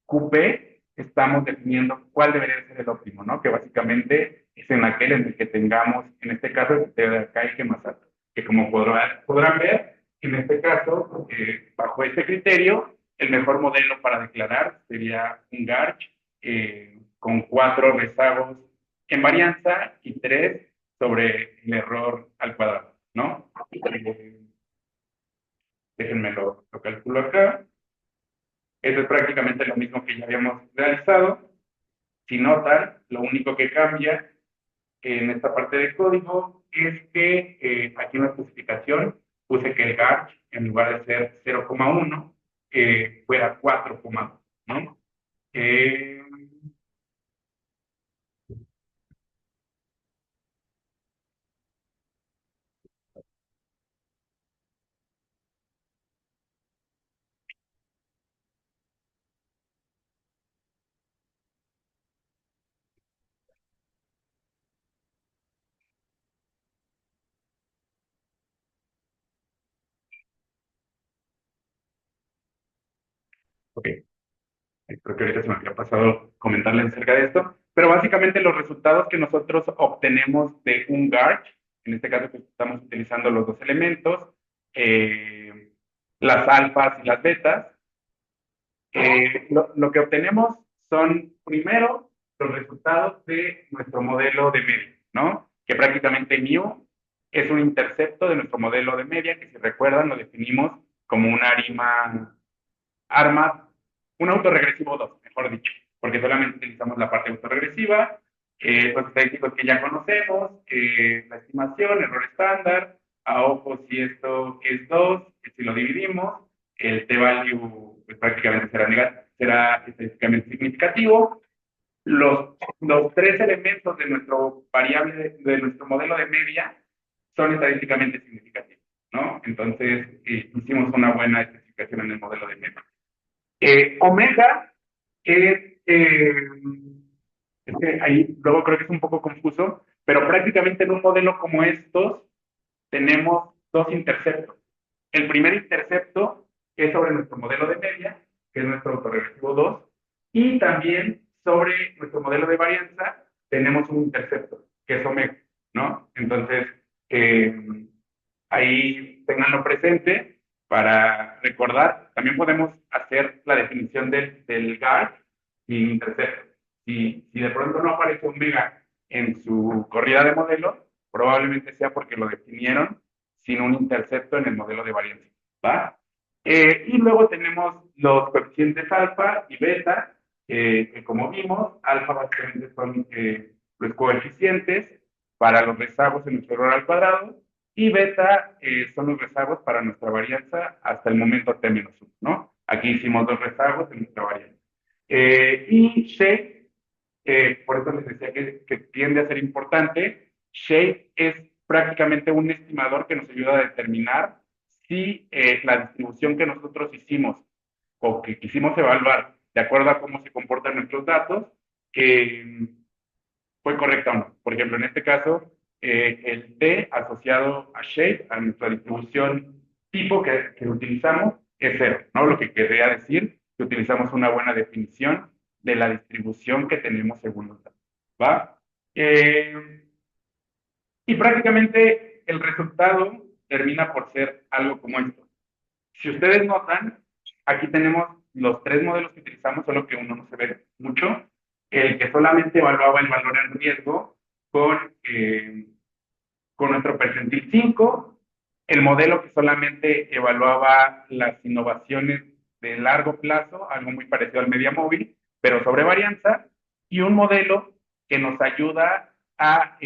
QP, estamos definiendo cuál debería ser el óptimo, ¿no? Que básicamente es en aquel en el que tengamos, en este caso, el de acá y que más alto. Que como podrán ver, en este caso, bajo este criterio, el mejor modelo para declarar sería un GARCH con 4 rezagos en varianza y 3 sobre el error al cuadrado, ¿no? Déjenme lo calculo acá. Eso es prácticamente lo mismo que ya habíamos realizado. Si notan, lo único que cambia en esta parte de código es que aquí en la especificación puse que el GARCH, en lugar de ser 0,1, fuera 4,2, ¿no? Ok, creo que ahorita se me había pasado comentarles acerca de esto, pero básicamente los resultados que nosotros obtenemos de un GARCH, en este caso pues, estamos utilizando los dos elementos, las alfas y las betas. Lo que obtenemos son, primero, los resultados de nuestro modelo de media, ¿no? Que prácticamente mu es un intercepto de nuestro modelo de media, que si recuerdan lo definimos como una arma, un autorregresivo 2, mejor dicho, porque solamente utilizamos la parte autorregresiva, los estadísticos que ya conocemos, la estimación, error estándar, a ojo si esto es 2, si lo dividimos, el t-value pues, prácticamente será estadísticamente significativo. Los tres elementos de nuestro variable, de nuestro modelo de media, son estadísticamente significativos, ¿no? Entonces, hicimos una buena especificación en el modelo de media. Omega es que ahí luego creo que es un poco confuso, pero prácticamente en un modelo como estos tenemos dos interceptos. El primer intercepto es sobre nuestro modelo de media, que es nuestro autorregresivo 2, y también sobre nuestro modelo de varianza tenemos un intercepto, que es omega, ¿no? Entonces, ahí tenganlo presente para recordar. También podemos hacer la definición del guard y intercepto. Si de pronto no aparece omega en su corrida de modelo, probablemente sea porque lo definieron sin un intercepto en el modelo de varianza, ¿va? Y luego tenemos los coeficientes alfa y beta, que como vimos, alfa básicamente son los coeficientes para los rezagos en nuestro error al cuadrado, y beta son los rezagos para nuestra varianza hasta el momento t-1, ¿no? Aquí hicimos dos rezagos en nuestra varianza. Y shape, por eso les decía que tiende a ser importante. Shape es prácticamente un estimador que nos ayuda a determinar si la distribución que nosotros hicimos o que quisimos evaluar de acuerdo a cómo se comportan nuestros datos, fue correcta o no. Por ejemplo, en este caso, el T asociado a shape, a nuestra distribución tipo que utilizamos, es cero, ¿no? Lo que querría decir que utilizamos una buena definición de la distribución que tenemos según los datos, ¿va? Y prácticamente el resultado termina por ser algo como esto. Si ustedes notan, aquí tenemos los tres modelos que utilizamos, solo que uno no se ve mucho. El que solamente evaluaba el valor en riesgo con nuestro percentil 5, el modelo que solamente evaluaba las innovaciones de largo plazo, algo muy parecido al media móvil, pero sobre varianza, y un modelo que nos ayuda a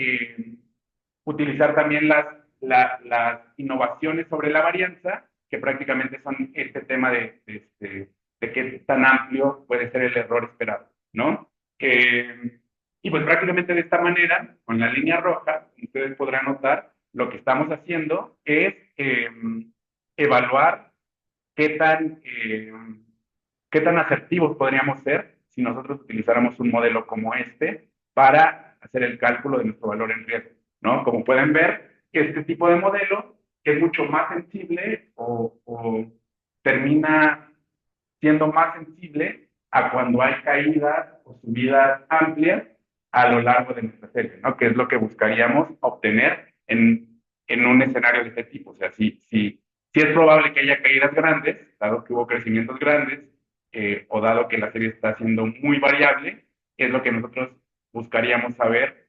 utilizar también las innovaciones sobre la varianza, que prácticamente son este tema de qué tan amplio puede ser el error esperado, ¿no? Y pues prácticamente de esta manera, con la línea roja, ustedes podrán notar lo que estamos haciendo es evaluar qué qué tan asertivos podríamos ser si nosotros utilizáramos un modelo como este para hacer el cálculo de nuestro valor en riesgo, ¿no? Como pueden ver, este tipo de modelo es mucho más sensible o termina siendo más sensible a cuando hay caídas o subidas amplias a lo largo de nuestra serie, ¿no? Que es lo que buscaríamos obtener en un escenario de este tipo. O sea, si es probable que haya caídas grandes, dado que hubo crecimientos grandes, o dado que la serie está siendo muy variable, es lo que nosotros buscaríamos saber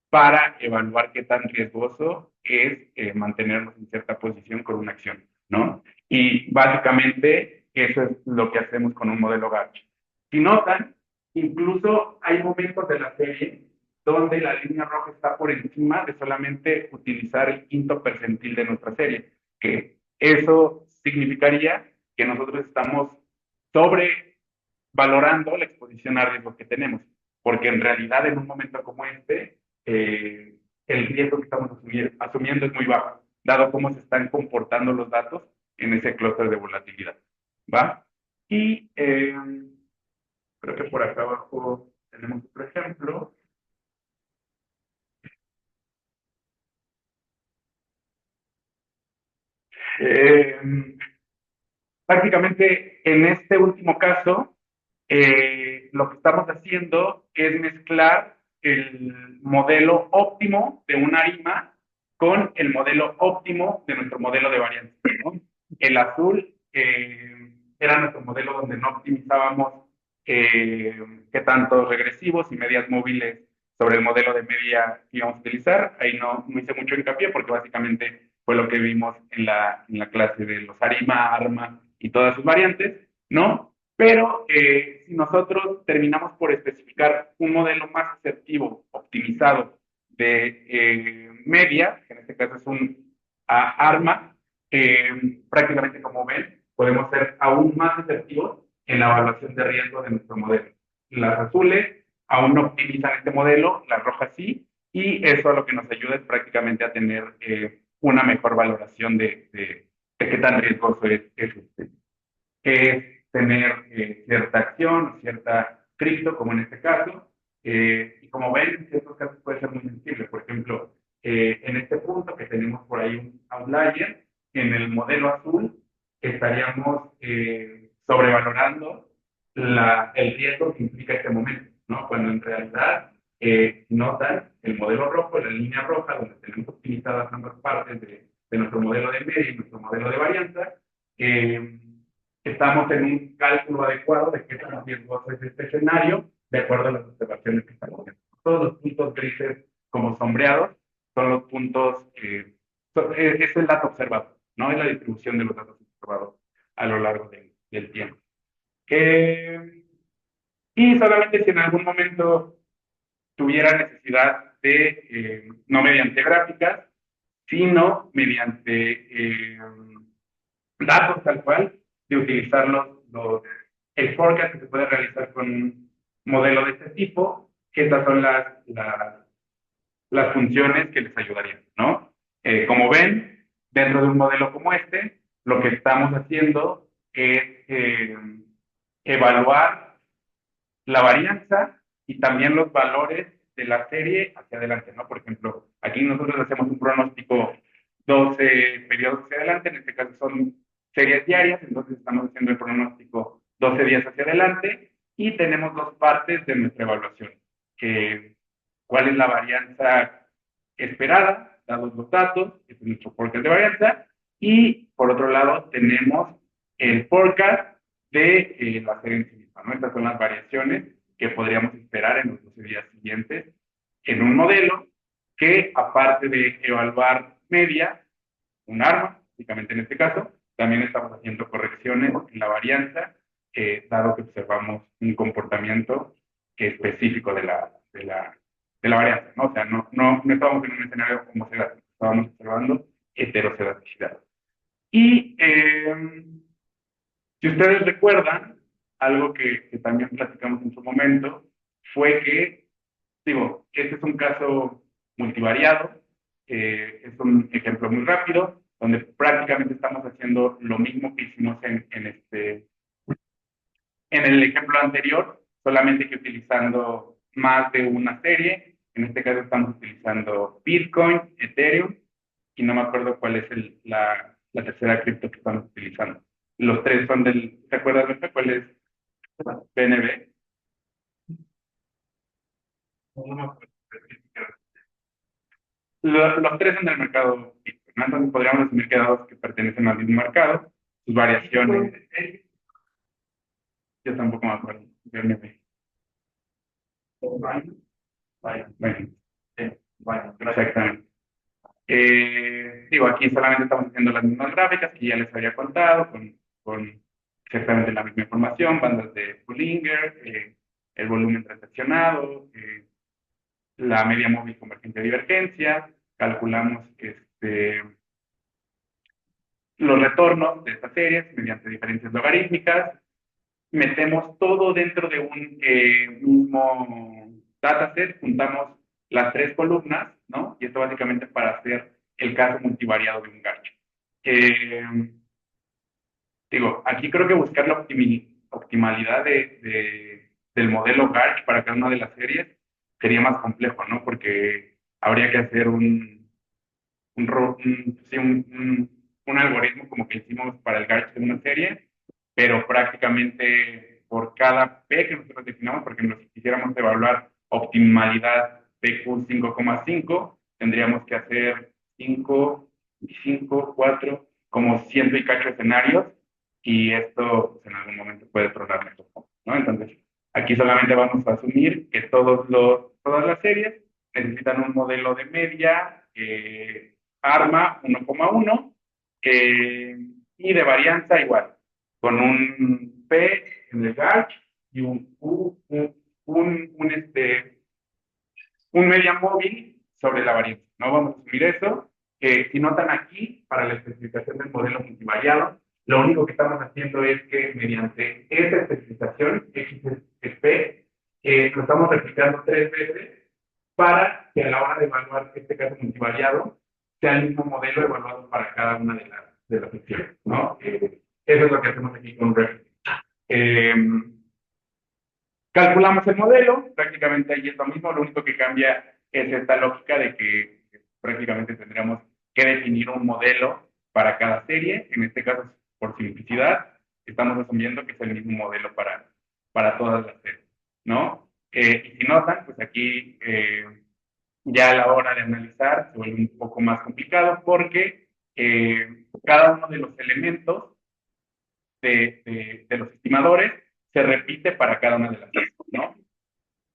para evaluar qué tan riesgoso es mantenernos en cierta posición con una acción, ¿no? Y básicamente eso es lo que hacemos con un modelo GACH. Si notan, incluso hay momentos de la serie donde la línea roja está por encima de solamente utilizar el quinto percentil de nuestra serie, que eso significaría que nosotros estamos sobrevalorando la exposición a riesgo que tenemos, porque en realidad en un momento como este, el riesgo que estamos asumiendo es muy bajo, dado cómo se están comportando los datos en ese clúster de volatilidad, ¿va? Y creo que por acá abajo tenemos otro ejemplo. Eh, Prácticamente en este último caso, lo que estamos haciendo es mezclar el modelo óptimo de una ARIMA con el modelo óptimo de nuestro modelo de varianza, ¿no? El azul era nuestro modelo donde no optimizábamos qué tantos regresivos y medias móviles sobre el modelo de media que íbamos a utilizar. Ahí no hice mucho hincapié porque básicamente fue lo que vimos en la clase de los ARIMA, ARMA y todas sus variantes, ¿no? Pero si nosotros terminamos por especificar un modelo más asertivo, optimizado de media, que en este caso es un ARMA, prácticamente como ven, podemos ser aún más asertivos en la evaluación de riesgo de nuestro modelo. Las azules aún no optimizan este modelo, las rojas sí, y eso a lo que nos ayuda es prácticamente a tener una mejor valoración de qué tan riesgoso es tener cierta acción o cierta cripto, como en este caso. Y como ven, en ciertos casos puede ser muy sensible. Por ejemplo, en este punto que tenemos por ahí un outlier, en el modelo azul estaríamos sobrevalorando el riesgo que implica este momento, ¿no? Cuando en realidad notan el modelo rojo, la línea roja, donde tenemos optimizadas ambas partes de nuestro modelo de media y nuestro modelo de varianza, eh, estamos en un cálculo adecuado de qué tan riesgoso es este escenario, de acuerdo a las observaciones que estamos haciendo. Todos los puntos grises como sombreados son los puntos, es el dato observado, ¿no? Es la distribución de los datos observados a lo largo del tiempo. Y solamente si en algún momento tuviera necesidad de, no mediante gráficas, sino mediante datos tal cual, de utilizar el forecast que se puede realizar con un modelo de este tipo, que estas son las funciones que les ayudarían, ¿no? Como ven, dentro de un modelo como este, lo que estamos haciendo es evaluar la varianza y también los valores de la serie hacia adelante, ¿no? Por ejemplo, aquí nosotros hacemos un pronóstico 12 periodos hacia adelante, en este caso son series diarias, entonces estamos haciendo el pronóstico 12 días hacia adelante y tenemos dos partes de nuestra evaluación. ¿Cuál es la varianza esperada, dados los datos? Que es nuestro forecast de varianza. Y por otro lado tenemos el forecast de la serie en sí misma, ¿no? Estas son las variaciones que podríamos esperar en los 12 días siguientes en un modelo que, aparte de evaluar media, un arma, básicamente en este caso, también estamos haciendo correcciones en la varianza, dado que observamos un comportamiento específico de la varianza, ¿no? O sea, no estábamos en un escenario como se estábamos observando heterosedaticidad. Y si ustedes recuerdan, algo que también platicamos en su momento, fue que, digo, este es un caso multivariado, es un ejemplo muy rápido, donde prácticamente estamos haciendo lo mismo que hicimos en el ejemplo anterior, solamente que utilizando más de una serie. En este caso estamos utilizando Bitcoin, Ethereum, y no me acuerdo cuál es la tercera cripto que estamos utilizando. Los tres son ¿te acuerdas, Luisa, cuál es? BNB. No me acuerdo. Los tres son del mercado Bitcoin, ¿no? Entonces podríamos asumir que dados que pertenecen al mismo mercado, sus variaciones. Yo tampoco me acuerdo. BNB. Bueno, bueno, exactamente. Digo, aquí solamente estamos haciendo las mismas gráficas que ya les había contado, con exactamente la misma información, bandas de Bollinger, el volumen transaccionado, la media móvil convergente de divergencia, calculamos los retornos de estas series mediante diferencias logarítmicas, metemos todo dentro de un mismo dataset, juntamos las tres columnas, ¿no? Y esto básicamente para hacer el caso multivariado de un gancho. Digo, aquí creo que buscar la optimalidad del modelo GARCH para cada una de las series sería más complejo, ¿no? Porque habría que hacer sí, un algoritmo como que hicimos para el GARCH de una serie, pero prácticamente por cada P que nosotros definamos, porque nos quisiéramos evaluar optimalidad PQ 5,5, tendríamos que hacer 5 y 5, 4, como ciento y cacho escenarios, y esto pues, en algún momento puede tronar nuestro fondo, ¿no? Entonces, aquí solamente vamos a asumir que todas las series necesitan un modelo de media, ARMA 1,1, y de varianza igual, con un P en el GARCH y un media móvil sobre la varianza. No vamos a subir eso. Si notan aquí, para la especificación del modelo multivariado, lo único que estamos haciendo es que mediante esta especificación, XP, lo estamos replicando 3 veces para que a la hora de evaluar este caso multivariado sea el mismo modelo evaluado para cada una de las secciones, ¿no? Eso es lo que hacemos aquí con Revit. Eh, Calculamos el modelo, prácticamente ahí es lo mismo, lo único que cambia es esta lógica de que prácticamente tendríamos que definir un modelo para cada serie, en este caso, por simplicidad, estamos asumiendo que es el mismo modelo para todas las series, ¿no? Y si notan, pues aquí ya a la hora de analizar se vuelve un poco más complicado porque cada uno de los elementos de los estimadores se repite para cada una de las series, ¿no?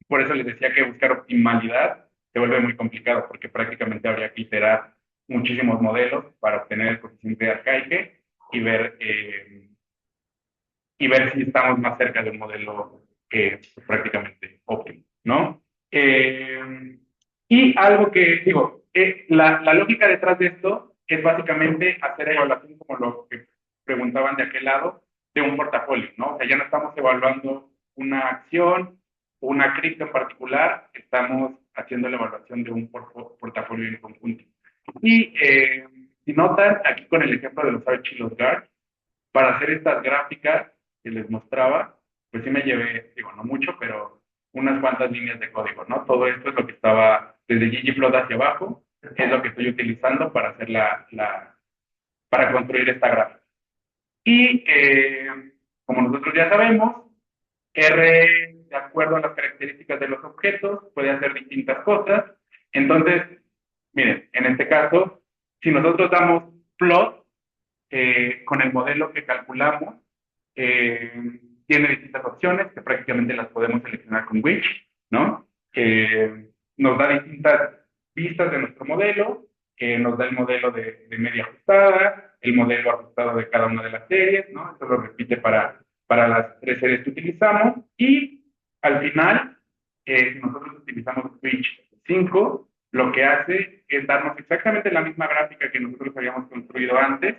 Por eso les decía que buscar optimalidad se vuelve muy complicado porque prácticamente habría que iterar muchísimos modelos para obtener el coeficiente de Arcaique y ver si estamos más cerca de un modelo que es prácticamente óptimo, ¿no? Y algo que digo, la lógica detrás de esto es básicamente hacer evaluación como lo que preguntaban de aquel lado, de un portafolio, ¿no? O sea, ya no estamos evaluando una acción, una cripto en particular, estamos haciendo la evaluación de un portafolio en conjunto. Y si notan, aquí con el ejemplo de los Arch y los Guard, para hacer estas gráficas que les mostraba, pues sí me llevé, digo, no mucho, pero unas cuantas líneas de código, ¿no? Todo esto es lo que estaba desde ggplot hacia abajo, es lo que estoy utilizando para hacer para construir esta gráfica. Y como nosotros ya sabemos, R, de acuerdo a las características de los objetos, puede hacer distintas cosas. Entonces, miren, en este caso, si nosotros damos plot, con el modelo que calculamos, tiene distintas opciones que prácticamente las podemos seleccionar con Wix, ¿no? Nos da distintas vistas de nuestro modelo, nos da el modelo de media ajustada, el modelo ajustado de cada una de las series, ¿no? Esto lo repite para las tres series que utilizamos y al final, si nosotros utilizamos Wix 5, lo que hace es darnos exactamente la misma gráfica que nosotros habíamos construido antes,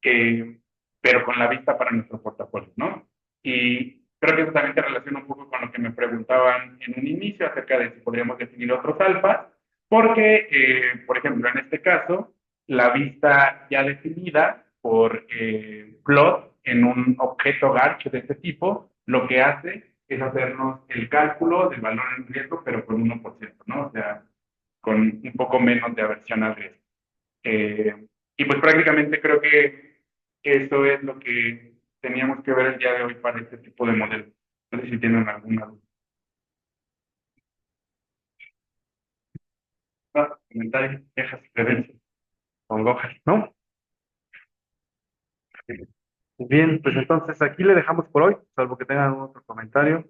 pero con la vista para nuestro portafolio, ¿no? Y creo que eso también se relaciona un poco con lo que me preguntaban en un inicio acerca de si podríamos definir otros alfas, porque, por ejemplo, en este caso, la vista ya definida por plot en un objeto Garch de este tipo, lo que hace es hacernos el cálculo del valor en riesgo, pero con 1%, ¿no? O sea, con un poco menos de aversión al riesgo. Y pues prácticamente creo que eso es lo que teníamos que ver el día de hoy para este tipo de modelo. No sé si tienen alguna duda, comentario, quejas, sugerencias, congojas, ¿no? Bien, pues entonces aquí le dejamos por hoy, salvo que tengan algún otro comentario.